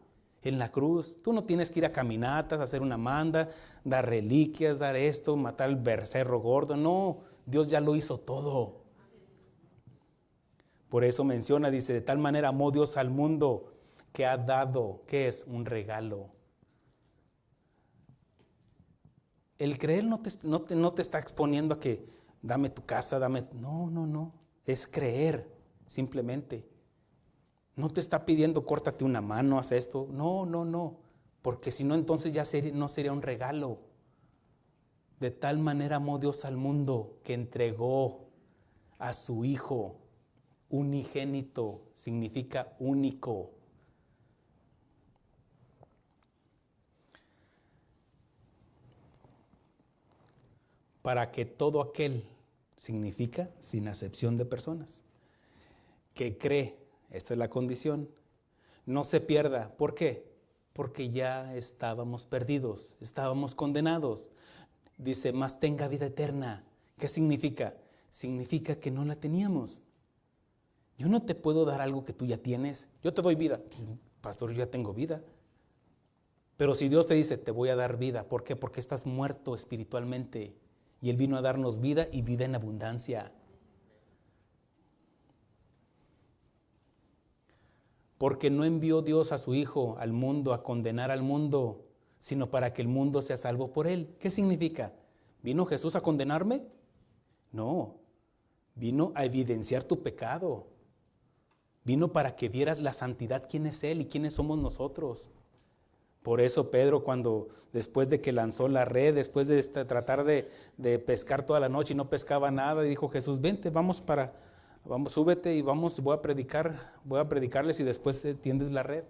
en la cruz. Tú no tienes que ir a caminatas, hacer una manda, dar reliquias, dar esto, matar al becerro gordo. No, Dios ya lo hizo todo. Por eso menciona, dice, de tal manera amó Dios al mundo que ha dado, ¿qué es? Un regalo. El creer no te está exponiendo a que dame tu casa, dame. No. Es creer, simplemente. No te está pidiendo córtate una mano, haz esto. No. Porque si no, entonces ya no sería un regalo. De tal manera amó Dios al mundo que entregó a su Hijo unigénito, significa único. Para que todo aquel, significa sin acepción de personas, que cree, esta es la condición, no se pierda. ¿Por qué? Porque ya estábamos perdidos, estábamos condenados. Dice, mas tenga vida eterna. ¿Qué significa? Significa que no la teníamos. Yo no te puedo dar algo que tú ya tienes. Yo te doy vida. Pastor, yo ya tengo vida. Pero si Dios te dice, te voy a dar vida, ¿por qué? Porque estás muerto espiritualmente y Él vino a darnos vida y vida en abundancia. Porque no envió Dios a su Hijo al mundo a condenar al mundo, sino para que el mundo sea salvo por Él. ¿Qué significa? ¿Vino Jesús a condenarme? No, vino a evidenciar tu pecado. Vino para que vieras la santidad, quién es Él y quiénes somos nosotros. Por eso Pedro, cuando después de que lanzó la red, después de tratar de pescar toda la noche y no pescaba nada, dijo Jesús, vente, vamos, súbete y voy a predicarles y después tiendes la red.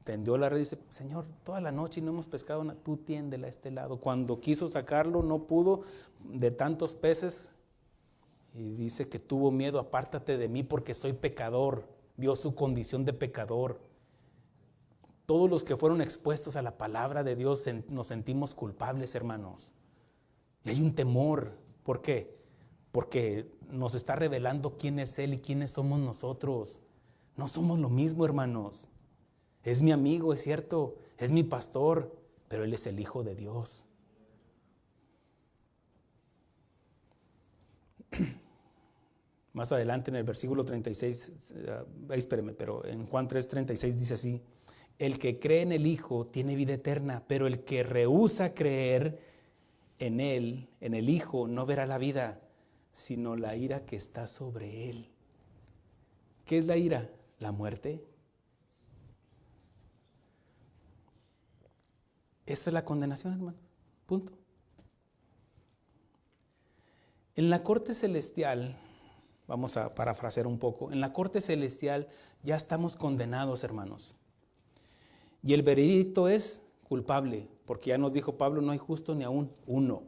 Tendió la red y dice, Señor, toda la noche y no hemos pescado nada, tú tiéndela a este lado. Cuando quiso sacarlo, no pudo, de tantos peces, y dice que tuvo miedo, apártate de mí porque soy pecador. Vio su condición de pecador. Todos los que fueron expuestos a la palabra de Dios nos sentimos culpables, hermanos. Y hay un temor. ¿Por qué? Porque nos está revelando quién es Él y quiénes somos nosotros. No somos lo mismo, hermanos. Es mi amigo, es cierto, es mi pastor, pero Él es el Hijo de Dios. Más adelante en el versículo 36, espérenme, pero en Juan 3:36 dice así, el que cree en el Hijo tiene vida eterna, pero el que rehúsa creer en Él, en el Hijo, no verá la vida, sino la ira que está sobre Él. ¿Qué es la ira? La muerte. Esta es la condenación, hermanos. Punto. En la corte celestial, vamos a parafrasear un poco, en la corte celestial ya estamos condenados, hermanos. Y el veredicto es culpable, porque ya nos dijo Pablo, no hay justo ni aún uno.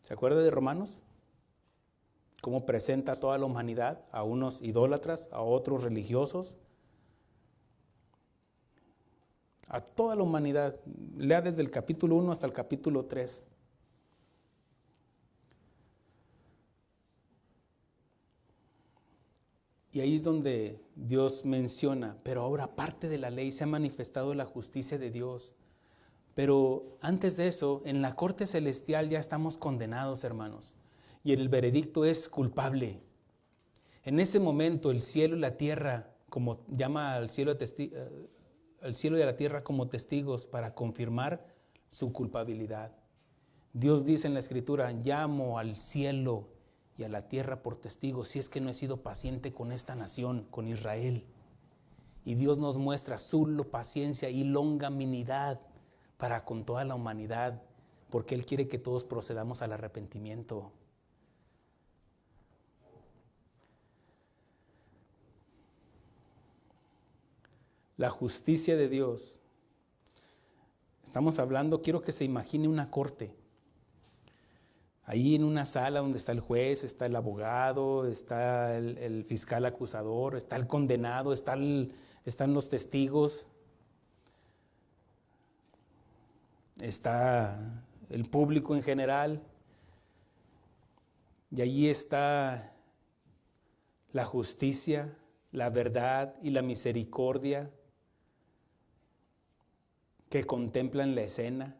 ¿Se acuerda de Romanos? Cómo presenta a toda la humanidad, a unos idólatras, a otros religiosos, a toda la humanidad. Lea desde el capítulo 1 hasta el capítulo 3. Y ahí es donde Dios menciona, pero ahora aparte de la ley se ha manifestado la justicia de Dios. Pero antes de eso, en la corte celestial ya estamos condenados, hermanos. Y el veredicto es culpable. En ese momento el cielo y la tierra, como llama al cielo y a la tierra como testigos para confirmar su culpabilidad. Dios dice en la Escritura, llamo al cielo y a la tierra por testigos, si es que no he sido paciente con esta nación, con Israel. Y Dios nos muestra su paciencia y longanimidad para con toda la humanidad, porque Él quiere que todos procedamos al arrepentimiento. La justicia de Dios. Estamos hablando, quiero que se imagine una corte. Ahí en una sala donde está el juez, está el abogado, está el fiscal acusador, está el condenado, están los testigos, está el público en general. Y allí está la justicia, la verdad y la misericordia que contemplan la escena.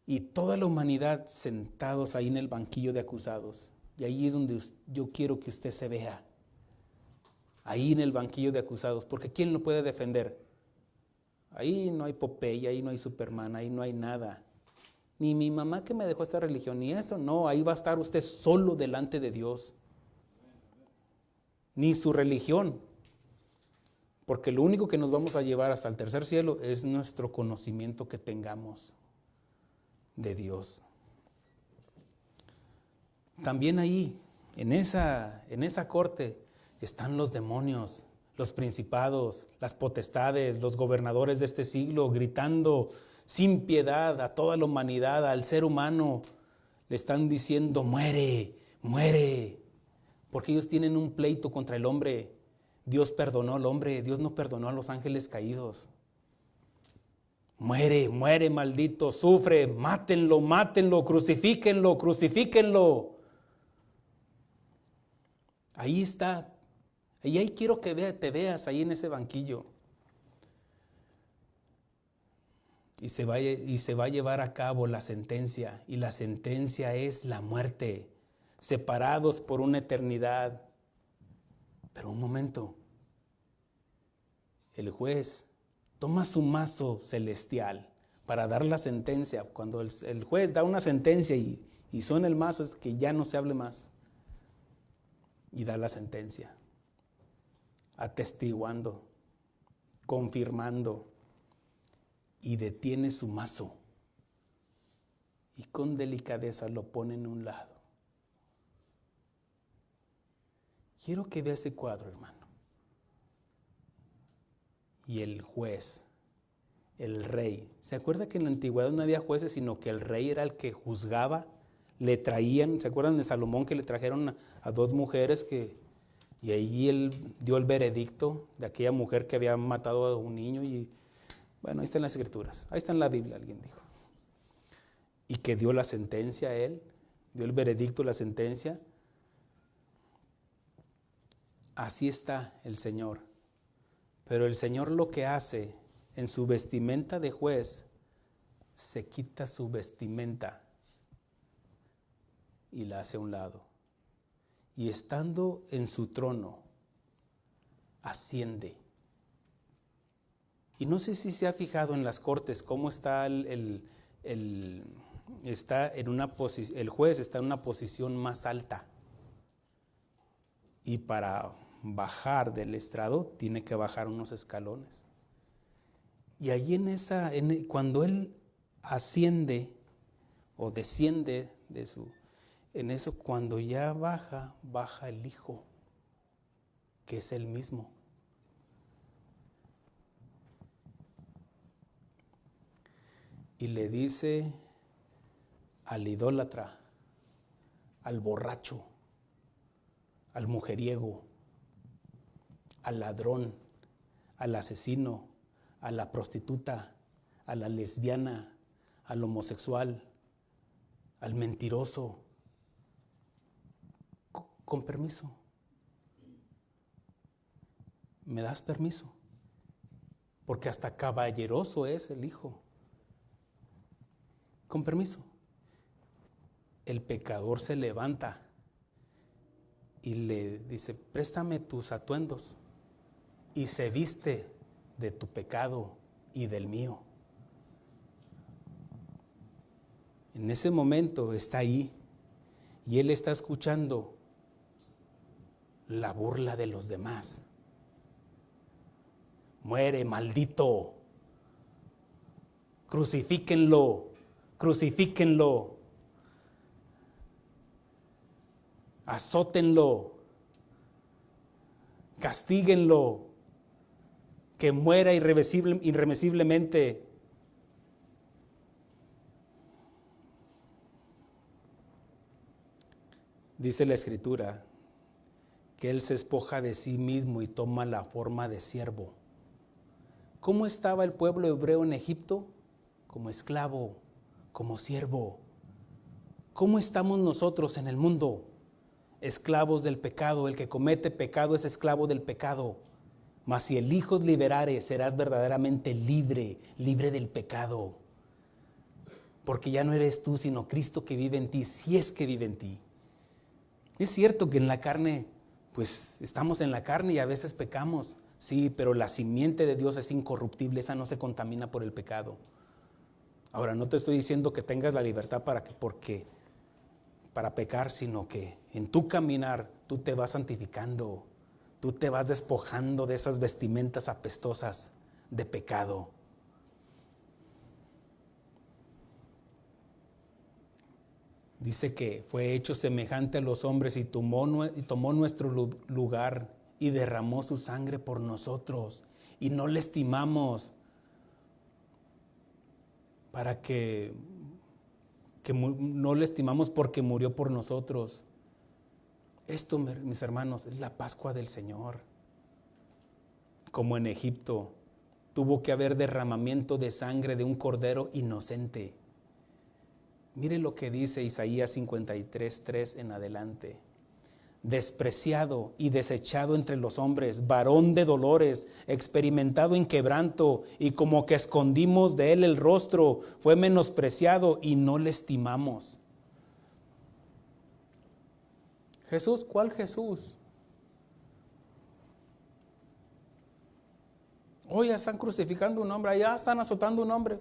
Y toda la humanidad sentados ahí en el banquillo de acusados. Y ahí es donde yo quiero que usted se vea. Ahí en el banquillo de acusados. Porque ¿quién lo puede defender? Ahí no hay Popeye, ahí no hay Superman, ahí no hay nada. Ni mi mamá que me dejó esta religión, ni esto. No, ahí va a estar usted solo delante de Dios. Ni su religión. Porque lo único que nos vamos a llevar hasta el tercer cielo es nuestro conocimiento que tengamos de Dios. También ahí, en esa corte, están los demonios, los principados, las potestades, los gobernadores de este siglo, gritando sin piedad a toda la humanidad, al ser humano. Le están diciendo, muere, muere. Porque ellos tienen un pleito contra el hombre. Dios perdonó al hombre, Dios no perdonó a los ángeles caídos. Muere, muere, maldito, sufre, mátenlo, mátenlo, crucifíquenlo, crucifíquenlo. Ahí está Y ahí quiero que te veas ahí en ese banquillo. Y se va a llevar a cabo la sentencia. Y la sentencia es la muerte. Separados por una eternidad. Pero un momento. El juez toma su mazo celestial para dar la sentencia. Cuando el juez da una sentencia y suena el mazo, es que ya no se hable más. Y da la sentencia. Atestiguando, confirmando, y detiene su mazo. Y con delicadeza lo pone en un lado. Quiero que vea ese cuadro, hermano. Y el juez, el rey. ¿Se acuerda que en la antigüedad no había jueces, sino que el rey era el que juzgaba? Le traían, ¿se acuerdan de Salomón que le trajeron a dos mujeres y ahí él dio el veredicto de aquella mujer que había matado a un niño? Y bueno, ahí están las escrituras, ahí está en la Biblia, alguien dijo. Y que dio la sentencia a él, dio el veredicto, la sentencia. Así está el Señor. Pero el Señor lo que hace en su vestimenta de juez, se quita su vestimenta y la hace a un lado. Y estando en su trono, asciende. Y no sé si se ha fijado en las cortes cómo está el juez está en una posición más alta. Y para bajar del estrado tiene que bajar unos escalones. Y allí cuando él asciende o desciende en eso, cuando ya baja el Hijo, que es el mismo. Y le dice al idólatra, al borracho, al mujeriego, al ladrón, al asesino, a la prostituta, a la lesbiana, al homosexual, al mentiroso, con permiso. ¿Me das permiso? Porque hasta caballeroso es el Hijo. Con permiso. El pecador se levanta y le dice, préstame tus atuendos, y se viste de tu pecado y del mío. En ese momento está ahí y él está escuchando la burla de los demás. Muere, maldito. Crucifíquenlo, crucifíquenlo. Azótenlo. Castíguenlo. Que muera irremisiblemente. Dice la Escritura que Él se despoja de sí mismo y toma la forma de siervo. ¿Cómo estaba el pueblo hebreo en Egipto? Como esclavo, como siervo. ¿Cómo estamos nosotros en el mundo? Esclavos del pecado. El que comete pecado es esclavo del pecado. Mas si el Hijo os liberare, serás verdaderamente libre, libre del pecado. Porque ya no eres tú, sino Cristo que vive en ti, si es que vive en ti. Es cierto que en la carne, pues estamos en la carne y a veces pecamos. Sí, pero la simiente de Dios es incorruptible, esa no se contamina por el pecado. Ahora, no te estoy diciendo que tengas la libertad para pecar, sino que en tu caminar tú te vas santificando. Tú te vas despojando de esas vestimentas apestosas de pecado. Dice que fue hecho semejante a los hombres y tomó nuestro lugar y derramó su sangre por nosotros. Y no le estimamos no le estimamos porque murió por nosotros. Esto, mis hermanos, es la Pascua del Señor. Como en Egipto, tuvo que haber derramamiento de sangre de un cordero inocente. Mire lo que dice Isaías 53:3 en adelante. despreciado y desechado entre los hombres, varón de dolores, experimentado en quebranto, y como que escondimos de él el rostro, fue menospreciado y no le estimamos. Jesús, ¿cuál Jesús? Hoy ya están crucificando un hombre, allá están azotando un hombre.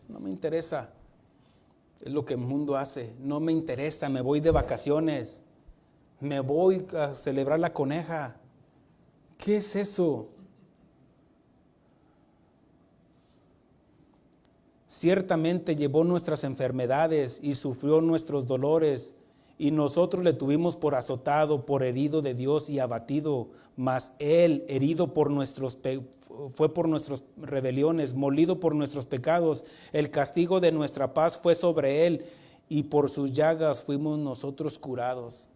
No me interesa. Es lo que el mundo hace. No me interesa, me voy de vacaciones. Me voy a celebrar la coneja. ¿Qué es eso? Ciertamente llevó nuestras enfermedades y sufrió nuestros dolores, y nosotros le tuvimos por azotado, por herido de Dios y abatido. Mas él, herido fue por nuestras rebeliones, molido por nuestros pecados. El castigo de nuestra paz fue sobre él, y por sus llagas fuimos nosotros curados.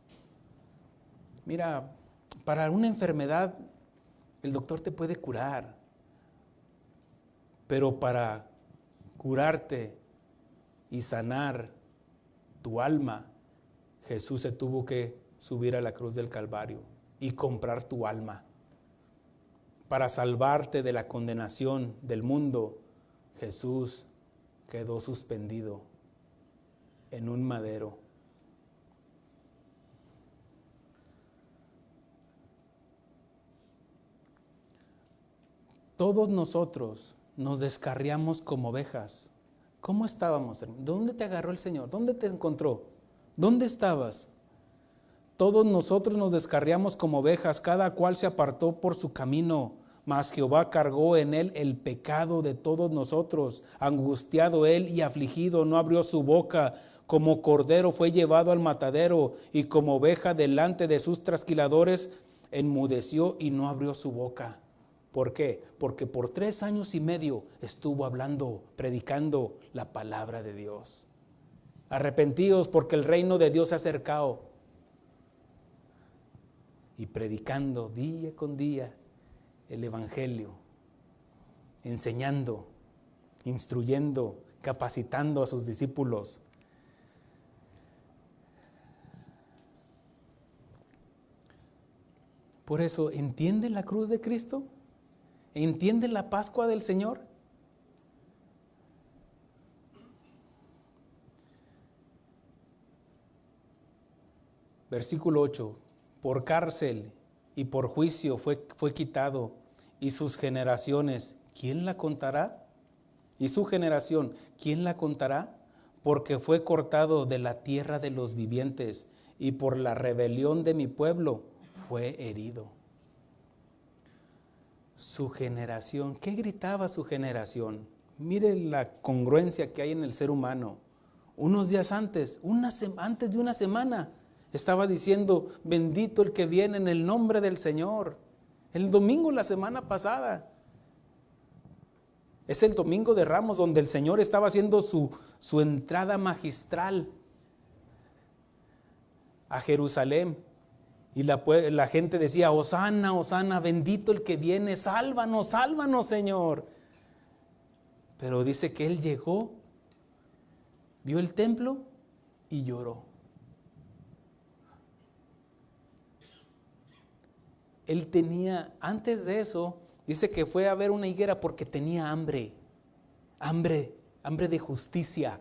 Mira, para una enfermedad el doctor te puede curar, pero para curarte y sanar tu alma, Jesús se tuvo que subir a la cruz del Calvario y comprar tu alma. Para salvarte de la condenación del mundo, Jesús quedó suspendido en un madero. Todos nosotros nos descarriamos como ovejas. ¿Cómo estábamos, hermano? ¿Dónde te agarró el Señor? ¿Dónde te encontró? ¿Dónde estabas? Todos nosotros nos descarriamos como ovejas, cada cual se apartó por su camino, mas Jehová cargó en él el pecado de todos nosotros. Angustiado él y afligido, no abrió su boca. Como cordero fue llevado al matadero, y como oveja delante de sus trasquiladores, enmudeció y no abrió su boca. ¿Por qué? Porque por 3 años y medio estuvo hablando, predicando la palabra de Dios. Arrepentíos porque el reino de Dios se ha acercado. Y predicando día con día el evangelio, enseñando, instruyendo, capacitando a sus discípulos. Por eso, ¿entiende la cruz de Cristo? ¿Entiende la Pascua del Señor? Versículo 8. Por cárcel y por juicio fue quitado, y sus generaciones, ¿quién la contará? Y su generación, ¿quién la contará? Porque fue cortado de la tierra de los vivientes, y por la rebelión de mi pueblo fue herido. Su generación, ¿qué gritaba su generación? Mire la congruencia que hay en el ser humano. Unos días antes, antes de una semana, estaba diciendo, bendito el que viene en el nombre del Señor. El domingo, la semana pasada, es el domingo de Ramos, donde el Señor estaba haciendo su entrada magistral a Jerusalén. Y la gente decía, Hosana, Hosana, bendito el que viene, sálvanos, sálvanos, Señor. Pero dice que él llegó, vio el templo y lloró. Él tenía, antes de eso, dice que fue a ver una higuera porque tenía hambre de justicia.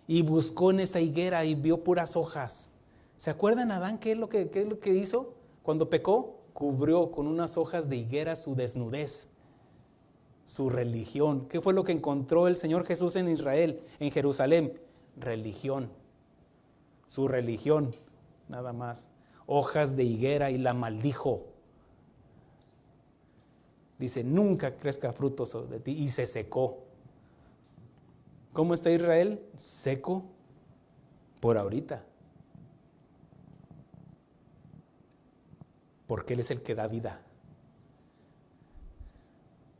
Y buscó en esa higuera y vio puras hojas. ¿Se acuerdan Adán qué es lo que hizo cuando pecó? Cubrió con unas hojas de higuera su desnudez, su religión. ¿Qué fue lo que encontró el Señor Jesús en Israel, en Jerusalén? Religión. Su religión, nada más. Hojas de higuera, y la maldijo. Dice, nunca crezca frutos de ti, y se secó. ¿Cómo está Israel? Seco por ahorita. Porque Él es el que da vida.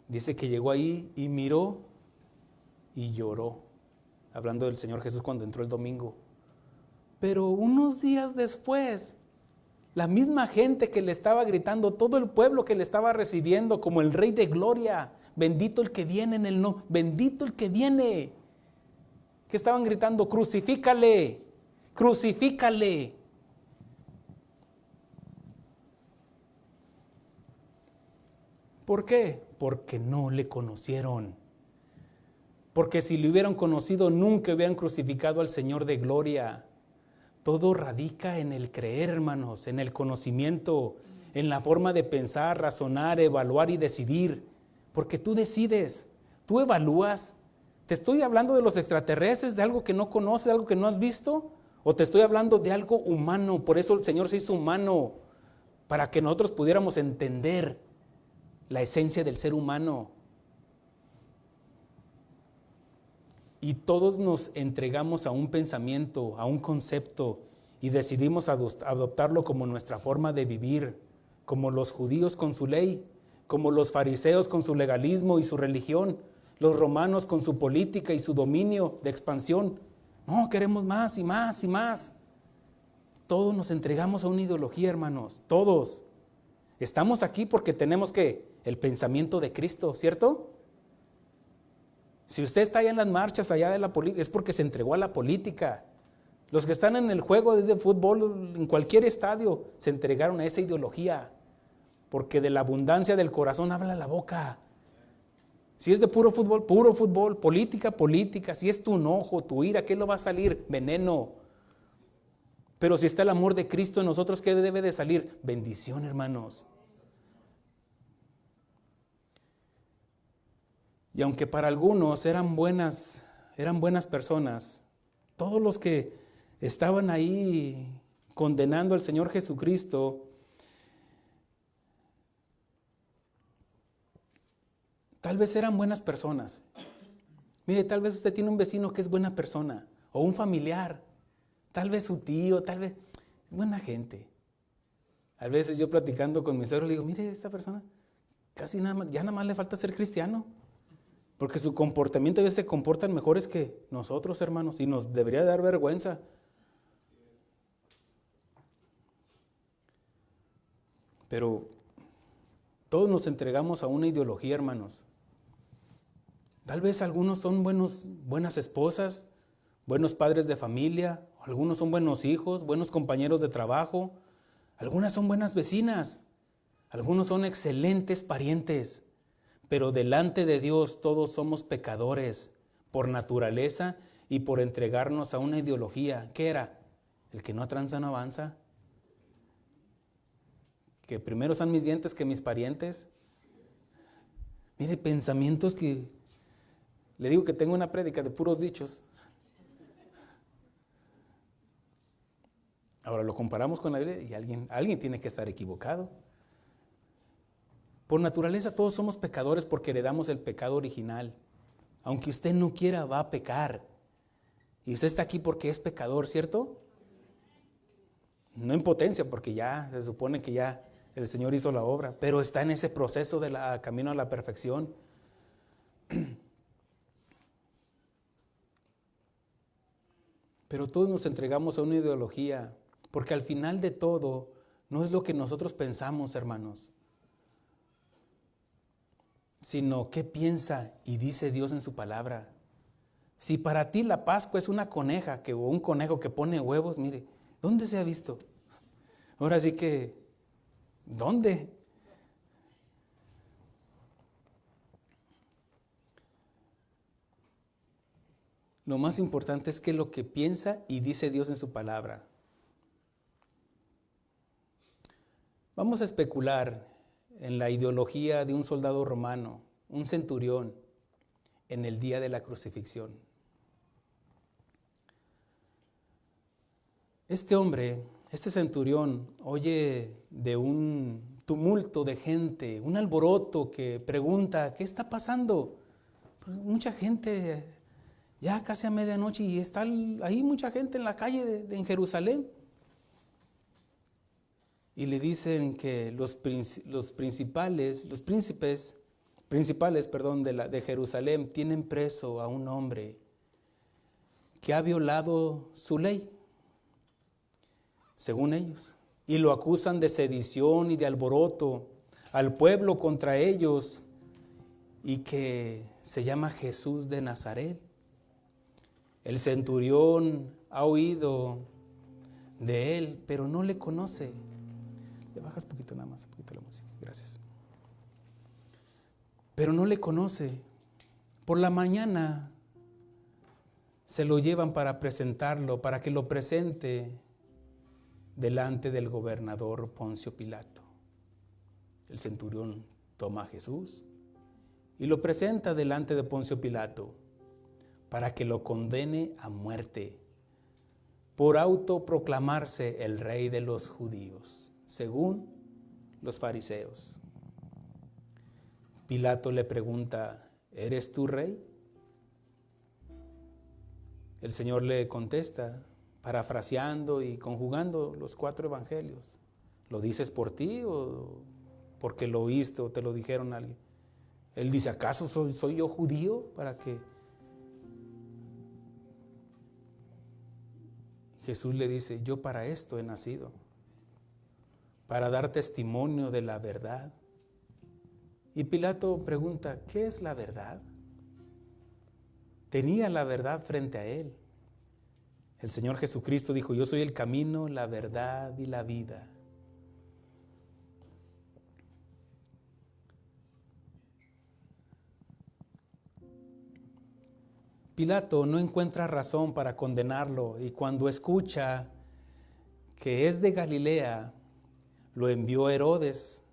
Dice que llegó ahí y miró y lloró, hablando del Señor Jesús cuando entró el domingo. Pero unos días después, la misma gente que le estaba gritando, todo el pueblo que le estaba recibiendo como el Rey de Gloria, bendito el que viene en el nombre, bendito el que viene. ¿Qué estaban gritando? Crucifícale, crucifícale. ¿Por qué? Porque no le conocieron. Porque si le hubieran conocido, nunca hubieran crucificado al Señor de gloria. Todo radica en el creer, hermanos, en el conocimiento, en la forma de pensar, razonar, evaluar y decidir. Porque tú decides, tú evalúas. ¿Te estoy hablando de los extraterrestres, de algo que no conoces, de algo que no has visto? ¿O te estoy hablando de algo humano? Por eso el Señor se hizo humano, para que nosotros pudiéramos entender la esencia del ser humano. Y todos nos entregamos a un pensamiento, a un concepto, y decidimos adoptarlo como nuestra forma de vivir, como los judíos con su ley, como los fariseos con su legalismo y su religión, los romanos con su política y su dominio de expansión. No, queremos más y más y más. Todos nos entregamos a una ideología, hermanos, todos. Estamos aquí porque tenemos el pensamiento de Cristo, ¿cierto? Si usted está allá en las marchas, allá de la política, es porque se entregó a la política. Los que están en el juego de fútbol, en cualquier estadio, se entregaron a esa ideología. Porque de la abundancia del corazón habla la boca. Si es de puro fútbol, política, política. Si es tu enojo, tu ira, ¿qué lo va a salir? Veneno. Pero si está el amor de Cristo en nosotros, ¿qué debe de salir? Bendición, hermanos. Y aunque para algunos eran buenas personas, todos los que estaban ahí condenando al Señor Jesucristo, tal vez eran buenas personas. Mire, tal vez usted tiene un vecino que es buena persona, o un familiar, tal vez su tío, tal vez es buena gente. A veces yo platicando con mi suegro le digo, mire, esta persona casi ya nada más le falta ser cristiano. Porque su comportamiento a veces se comportan mejores que nosotros, hermanos, y nos debería dar vergüenza. Pero todos nos entregamos a una ideología, hermanos. Tal vez algunos son buenas esposas, buenos padres de familia, algunos son buenos hijos, buenos compañeros de trabajo, algunas son buenas vecinas, algunos son excelentes parientes. Pero delante de Dios todos somos pecadores por naturaleza y por entregarnos a una ideología. ¿Qué era? El que no tranza no avanza. Que primero son mis dientes que mis parientes. Mire, pensamientos que... Le digo que tengo una prédica de puros dichos. Ahora lo comparamos con la Biblia y alguien tiene que estar equivocado. Por naturaleza todos somos pecadores porque heredamos el pecado original. Aunque usted no quiera, va a pecar. Y usted está aquí porque es pecador, ¿cierto? No en potencia, porque ya se supone que ya el Señor hizo la obra, pero está en ese proceso de camino a la perfección. Pero todos nos entregamos a una ideología, porque al final de todo no es lo que nosotros pensamos, hermanos, sino qué piensa y dice Dios en su palabra. Si para ti la Pascua es una coneja o un conejo que pone huevos, mire, ¿dónde se ha visto? Ahora sí que, ¿dónde? Lo más importante es que lo que piensa y dice Dios en su palabra. Vamos a especular en la ideología de un soldado romano, un centurión, en el día de la crucifixión. Este centurión, oye de un tumulto de gente, un alboroto que pregunta, ¿qué está pasando? Pues mucha gente, ya casi a medianoche, y está ahí mucha gente en la calle en Jerusalén. Y le dicen que los príncipes de Jerusalén tienen preso a un hombre que ha violado su ley, según ellos, y lo acusan de sedición y de alboroto al pueblo contra ellos, y que se llama Jesús de Nazaret. El centurión ha oído de él, pero no le conoce. Le bajas poquito nada más, poquito la música, gracias. pero no le conoce. Por la mañana se lo llevan para presentarlo, para que lo presente delante del gobernador Poncio Pilato. El centurión toma a Jesús y lo presenta delante de Poncio Pilato para que lo condene a muerte por autoproclamarse el rey de los judíos, según los fariseos. Pilato le pregunta: ¿eres tú rey? El Señor le contesta, parafraseando y conjugando los 4 evangelios: ¿lo dices por ti o porque lo oíste o te lo dijeron a alguien? Él dice: ¿acaso soy yo judío para que? Jesús le dice: yo para esto he nacido, para dar testimonio de la verdad. Y Pilato pregunta: ¿qué es la verdad? Tenía la verdad frente a él. El Señor Jesucristo dijo: yo soy el camino, la verdad y la vida. Pilato no encuentra razón para condenarlo, y cuando escucha que es de Galilea, lo envió Herodes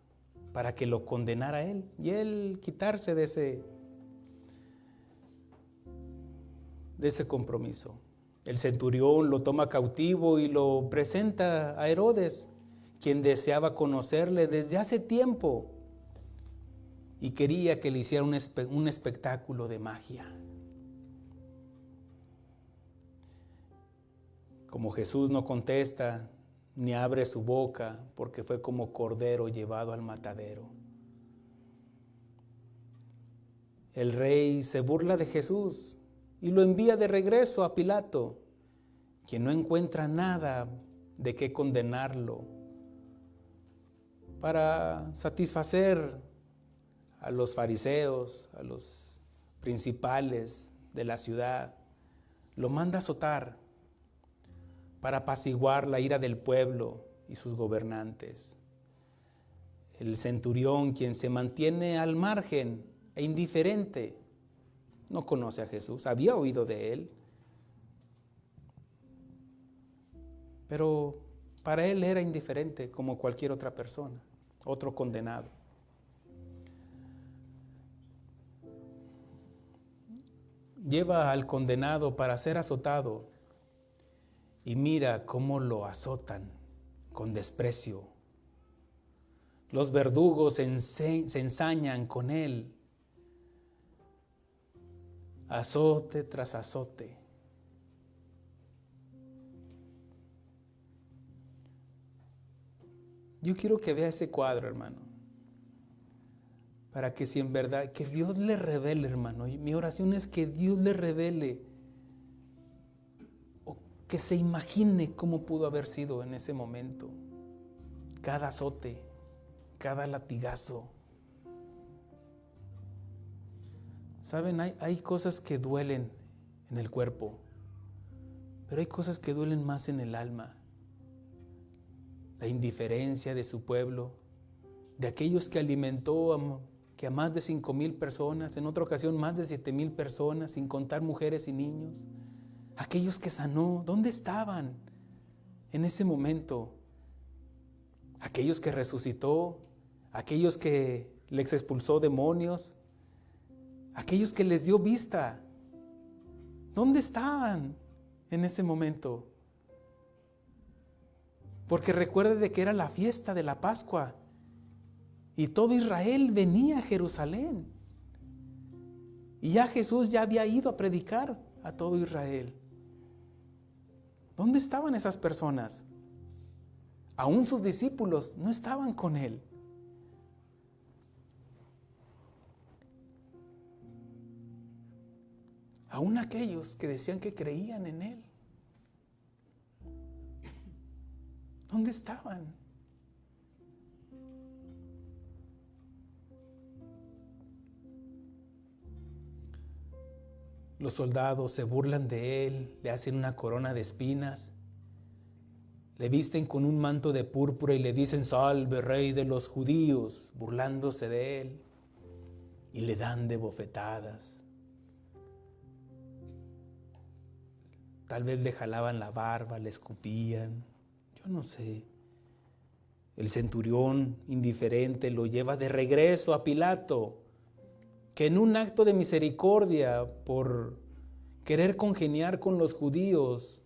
para que lo condenara a él y él quitarse de ese compromiso. El centurión lo toma cautivo y lo presenta a Herodes, quien deseaba conocerle desde hace tiempo y quería que le hiciera un espectáculo de magia. Como Jesús no contesta ni abre su boca, porque fue como cordero llevado al matadero, el rey se burla de Jesús y lo envía de regreso a Pilato, quien no encuentra nada de qué condenarlo. Para satisfacer a los fariseos, a los principales de la ciudad, lo manda a azotar para apaciguar la ira del pueblo y sus gobernantes. El centurión, quien se mantiene al margen e indiferente, no conoce a Jesús, había oído de él, pero para él era indiferente como cualquier otra persona, otro condenado. Lleva al condenado para ser azotado y mira cómo lo azotan con desprecio. Los verdugos se ensañan con él, azote tras azote. Yo quiero que vea ese cuadro, hermano, para que si en verdad, que Dios le revele, hermano. Mi oración es que Dios le revele, o que se imagine cómo pudo haber sido en ese momento. Cada azote, cada latigazo. Saben, hay cosas que duelen en el cuerpo, pero hay cosas que duelen más en el alma. La indiferencia de su pueblo, de aquellos que alimentó a más de 5,000 personas, en otra ocasión más de 7,000 personas, sin contar mujeres y niños. Aquellos que sanó, ¿dónde estaban en ese momento? Aquellos que resucitó, aquellos que les expulsó demonios, aquellos que les dio vista, ¿dónde estaban en ese momento? Porque recuerde de que era la fiesta de la Pascua y todo Israel venía a Jerusalén. Y ya Jesús ya había ido a predicar a todo Israel. ¿Dónde estaban esas personas? Aún sus discípulos no estaban con él. Aún aquellos que decían que creían en él. ¿Dónde estaban? Los soldados se burlan de él, le hacen una corona de espinas, le visten con un manto de púrpura y le dicen: salve, rey de los judíos, burlándose de él. y le dan de bofetadas. Tal vez le jalaban la barba, le escupían, yo no sé. El centurión, indiferente, lo lleva de regreso a Pilato, que en un acto de misericordia por querer congeniar con los judíos,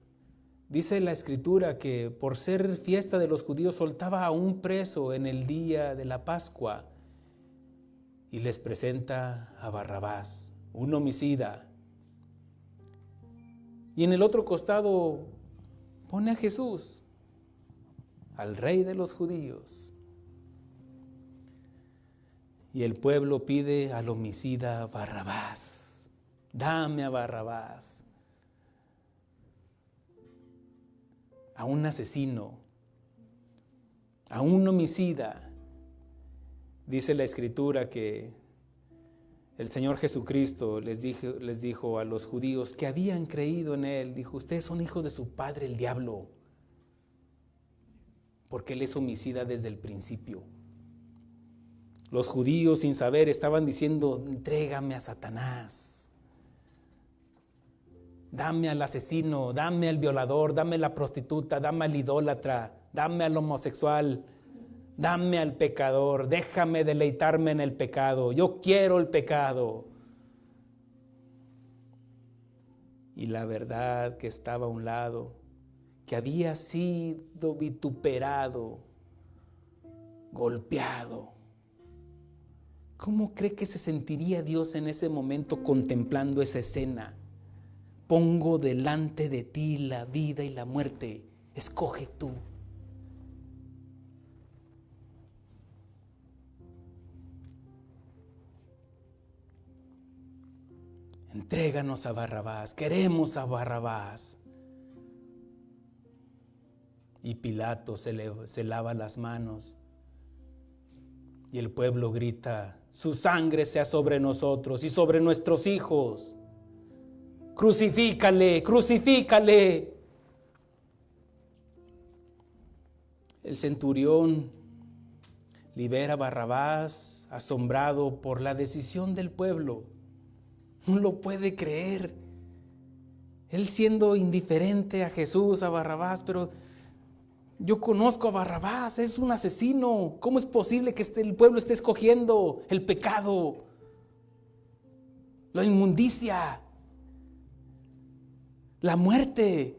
dice la Escritura que por ser fiesta de los judíos soltaba a un preso en el día de la Pascua y les presenta a Barrabás, un homicida. Y en el otro costado pone a Jesús, al Rey de los judíos. Y el pueblo pide al homicida Barrabás. Dame a Barrabás. A un asesino, a un homicida. Dice la Escritura que el Señor Jesucristo les dijo a los judíos que habían creído en Él, dijo, ustedes son hijos de su padre el diablo, porque Él es homicida desde el principio. Los judíos sin saber estaban diciendo, entrégame a Satanás, dame al asesino, dame al violador, dame a la prostituta, dame al idólatra, dame al homosexual, dame al pecador, déjame deleitarme en el pecado, yo quiero el pecado. Y la verdad que estaba a un lado, que había sido vituperado, golpeado. ¿Cómo cree que se sentiría Dios en ese momento contemplando esa escena? Pongo delante de ti la vida y la muerte, escoge tú. Entréganos a Barrabás, queremos a Barrabás. Y Pilato se lava las manos y el pueblo grita, su sangre sea sobre nosotros y sobre nuestros hijos. Crucifícale, crucifícale. El centurión libera a Barrabás, asombrado por la decisión del pueblo. No lo puede creer. Él siendo indiferente a Jesús, a Barrabás, pero yo conozco a Barrabás, es un asesino. ¿Cómo es posible que el pueblo esté escogiendo el pecado, la inmundicia, la muerte,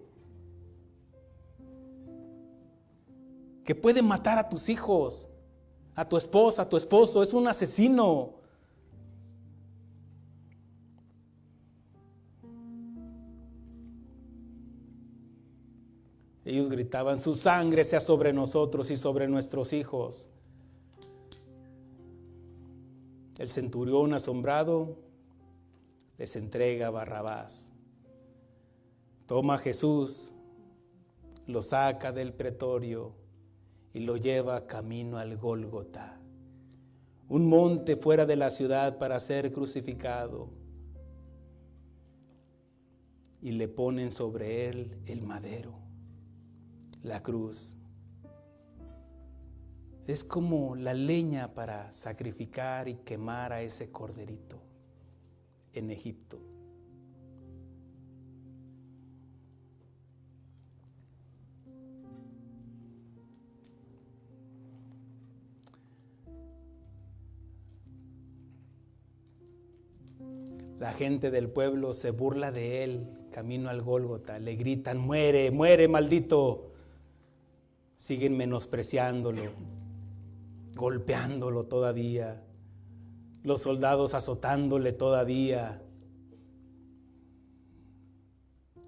que puede matar a tus hijos, a tu esposa, a tu esposo? Es un asesino. Ellos gritaban, su sangre sea sobre nosotros y sobre nuestros hijos. El centurión asombrado les entrega a Barrabás. Toma a Jesús, lo saca del pretorio y lo lleva camino al Gólgota, un monte fuera de la ciudad, para ser crucificado. Y le ponen sobre él el madero, la cruz. Es como la leña para sacrificar y quemar a ese corderito en Egipto. La gente del pueblo se burla de él camino al Gólgota, le gritan, muere, muere, maldito. Siguen menospreciándolo, golpeándolo todavía, los soldados azotándole todavía.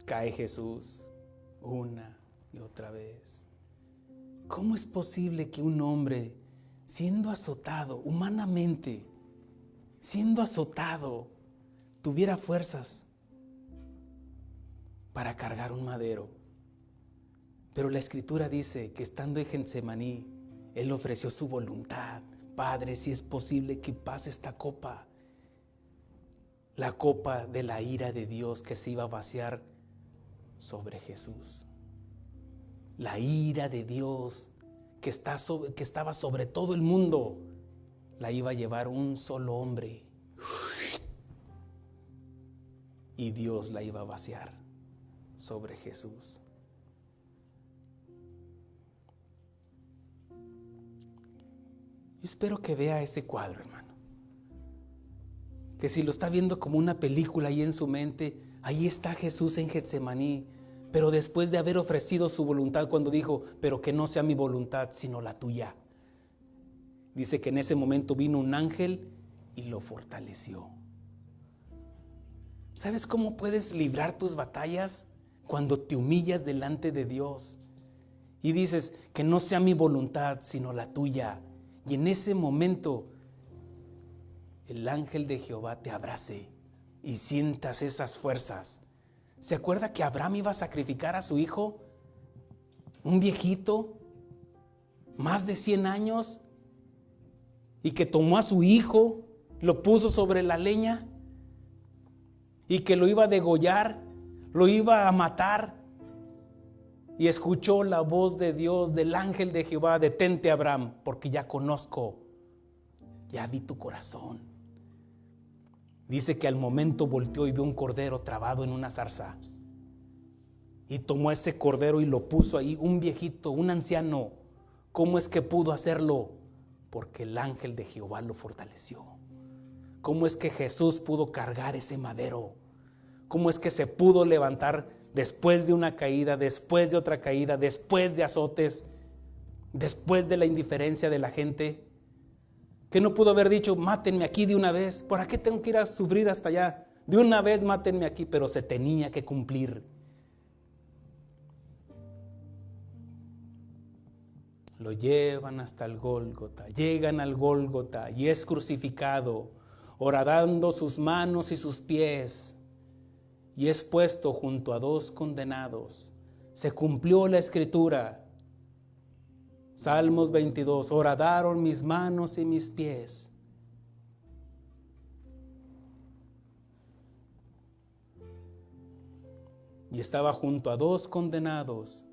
Cae Jesús una y otra vez. ¿Cómo es posible que un hombre, siendo azotado humanamente, siendo azotado, tuviera fuerzas para cargar un madero? Pero la Escritura dice que estando en Getsemaní, Él ofreció su voluntad. Padre, si es posible que pase esta copa, la copa de la ira de Dios que se iba a vaciar sobre Jesús. La ira de Dios que estaba sobre todo el mundo, la iba a llevar un solo hombre. y Dios la iba a vaciar sobre Jesús. Espero que vea ese cuadro, hermano. Que si lo está viendo como una película ahí en su mente, ahí está Jesús en Getsemaní, pero después de haber ofrecido su voluntad, cuando dijo, pero que no sea mi voluntad, sino la tuya. Dice que en ese momento vino un ángel y lo fortaleció. ¿Sabes cómo puedes librar tus batallas? Cuando te humillas delante de Dios y dices, que no sea mi voluntad, sino la tuya. Y en ese momento el ángel de Jehová te abrace y sientas esas fuerzas. ¿Se acuerda que Abraham iba a sacrificar a su hijo? Un viejito, más de 100 años, y que tomó a su hijo, lo puso sobre la leña y que lo iba a degollar, lo iba a matar. Y escuchó la voz de Dios, del ángel de Jehová: detente, Abraham, porque ya conozco, ya vi tu corazón. Dice que al momento volteó y vio un cordero trabado en una zarza. Y tomó ese cordero y lo puso ahí, un viejito, un anciano. ¿Cómo es que pudo hacerlo? Porque el ángel de Jehová lo fortaleció. ¿Cómo es que Jesús pudo cargar ese madero? ¿Cómo es que se pudo levantar después de una caída, después de otra caída, después de azotes, después de la indiferencia de la gente? ¿Que no pudo haber dicho, mátenme aquí de una vez? ¿Por qué tengo que ir a sufrir hasta allá? De una vez mátenme aquí, pero se tenía que cumplir. Lo llevan hasta el Gólgota, llegan al Gólgota y es crucificado, horadando sus manos y sus pies, y es puesto junto a 2 condenados. Se cumplió la escritura. Salmos 22, horadaron mis manos y mis pies. Y estaba junto a 2 condenados.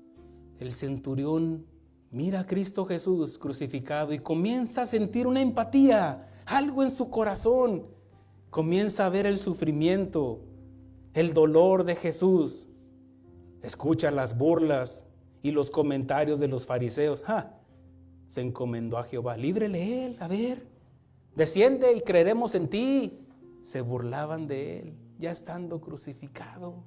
El centurión mira a Cristo Jesús crucificado y comienza a sentir una empatía, algo en su corazón. Comienza a ver el sufrimiento, el dolor de Jesús. Escucha las burlas y los comentarios de los fariseos. Se encomendó a Jehová: líbrele él, a ver, desciende y creeremos en ti. Se burlaban de él, ya estando crucificado.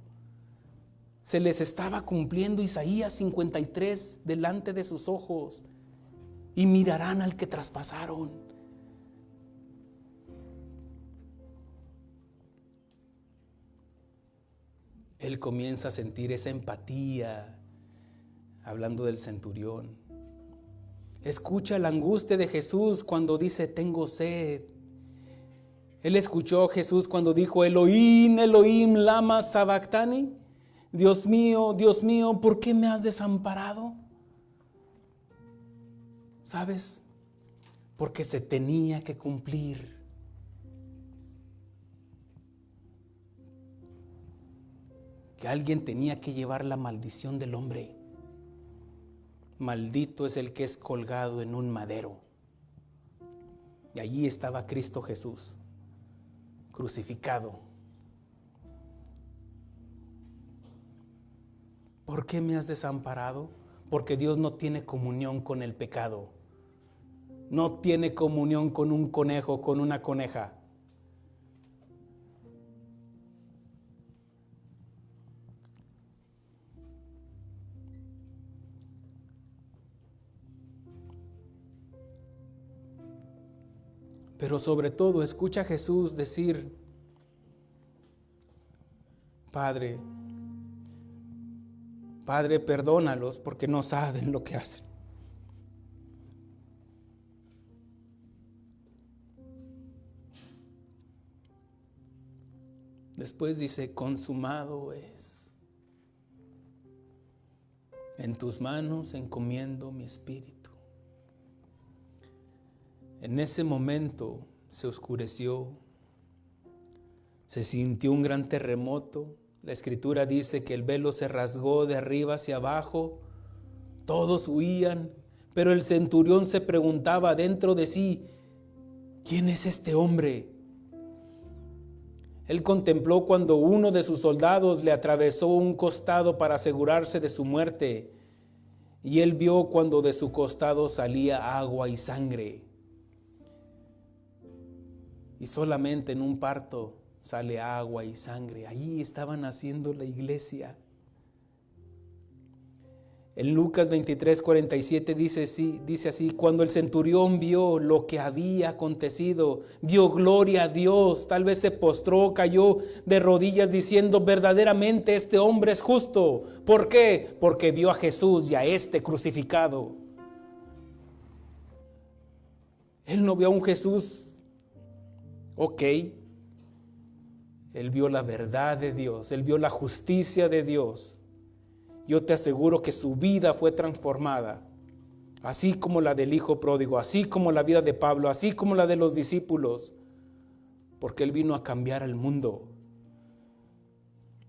Se les estaba cumpliendo Isaías 53 delante de sus ojos. Y mirarán al que traspasaron. Él comienza a sentir esa empatía, hablando del centurión. Escucha la angustia de Jesús cuando dice, tengo sed. Él escuchó a Jesús cuando dijo, Elohim, Elohim, lama sabactani. Dios mío, ¿por qué me has desamparado? ¿Sabes? Porque se tenía que cumplir. Que alguien tenía que llevar la maldición del hombre. Maldito es el que es colgado en un madero. Y allí estaba Cristo Jesús, crucificado. ¿Por qué me has desamparado? Porque Dios no tiene comunión con el pecado. No tiene comunión con un conejo, con una coneja. Pero sobre todo, escucha a Jesús decir, Padre, perdónalos porque no saben lo que hacen. Después dice, consumado es. En tus manos encomiendo mi espíritu. En ese momento se oscureció, se sintió un gran terremoto. La Escritura dice que el velo se rasgó de arriba hacia abajo, todos huían, pero el centurión se preguntaba dentro de sí, ¿quién es este hombre? Él contempló cuando uno de sus soldados le atravesó un costado para asegurarse de su muerte. Y él vio cuando de su costado salía agua y sangre. Y solamente en un parto sale agua y sangre. Allí estaban haciendo la iglesia. En Lucas 23:47 dice así: cuando el centurión vio lo que había acontecido, dio gloria a Dios, tal vez se postró, cayó de rodillas diciendo: verdaderamente este hombre es justo. ¿Por qué? Porque vio a Jesús y a este crucificado. Él no vio a un Jesús, ok. Él vio la verdad de Dios, él vio la justicia de Dios. Yo te aseguro que su vida fue transformada, así como la del hijo pródigo, así como la vida de Pablo, así como la de los discípulos, porque él vino a cambiar el mundo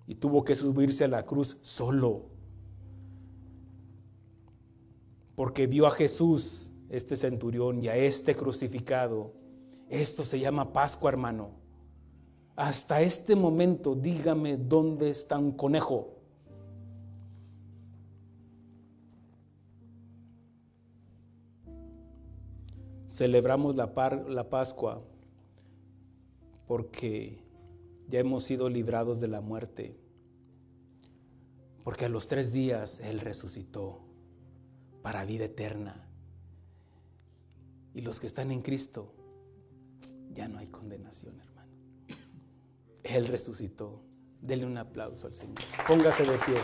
y tuvo que subirse a la cruz solo, porque vio a Jesús, este centurión, y a este crucificado. Esto se llama Pascua, hermano. Hasta este momento, dígame dónde está un conejo. Celebramos la Pascua porque ya hemos sido librados de la muerte, porque a los 3 días Él resucitó para vida eterna. Y los que están en Cristo, ya no hay condenación, hermano. Él resucitó. Dele un aplauso al Señor. Póngase de pie.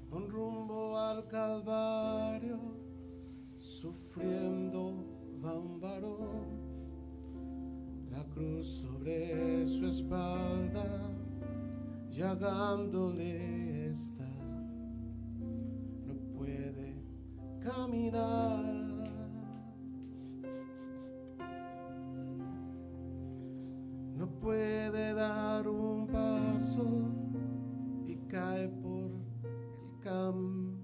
Con rumbo al Calvario, sufriendo va un varón, la cruz sobre su espalda, llagándole está, no puede caminar, no puede dar un paso y cae por el camino,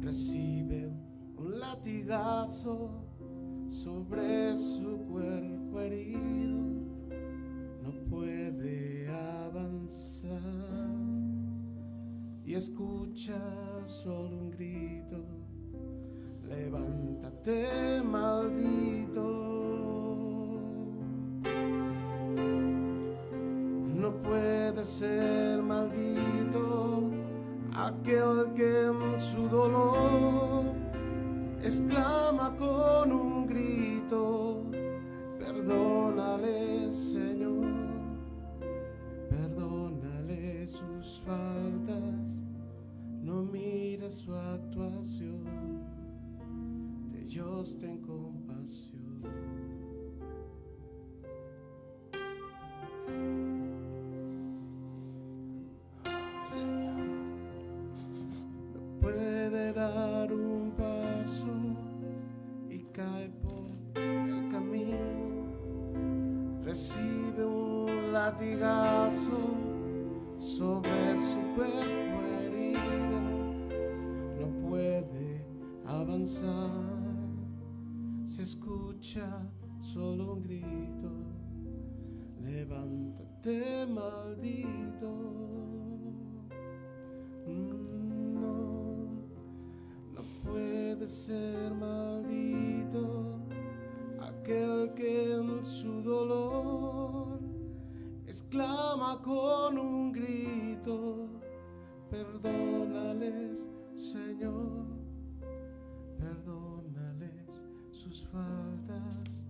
recibe un latigazo sobre su cuerpo herido, no puede avanzar y escucha solo un grito: levántate, maldito. No puede ser maldito aquel que en su dolor exclama con un grito: perdónale, Señor, perdónale sus faltas, no mires su actuación, de Dios ten compasión. Puede dar un paso y cae por el camino, recibe un latigazo sobre su cuerpo herido, no puede avanzar, se escucha solo un grito: levántate, maldito. Puede ser maldito aquel que en su dolor exclama con un grito: perdónales, Señor, perdónales sus faltas,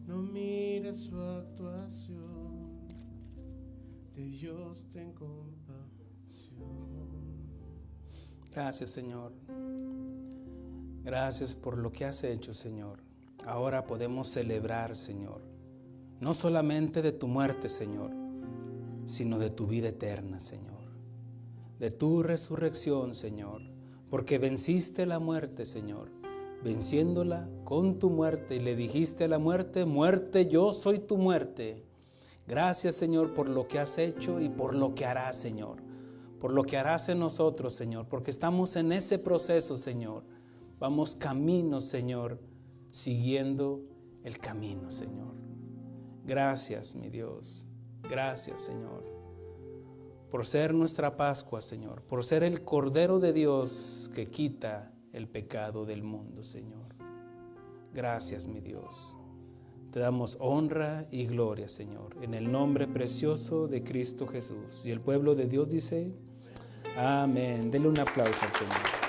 no mires su actuación, de Dios ten compasión. Gracias, Señor. Gracias por lo que has hecho, Señor. Ahora podemos celebrar, Señor, no solamente de tu muerte, Señor, sino de tu vida eterna, Señor, de tu resurrección, Señor, porque venciste la muerte, Señor, venciéndola con tu muerte, y le dijiste a la muerte: muerte, yo soy tu muerte, Gracias, Señor, por lo que has hecho y por lo que harás, Señor. Por lo que harás en nosotros, Señor, porque estamos en ese proceso, Señor. Vamos camino, Señor, siguiendo el camino, Señor. Gracias, mi Dios. Gracias, Señor, por ser nuestra Pascua, Señor, por ser el Cordero de Dios que quita el pecado del mundo, Señor. Gracias, mi Dios. Te damos honra y gloria, Señor, en el nombre precioso de Cristo Jesús. Y el pueblo de Dios dice, amén. Denle un aplauso al Señor.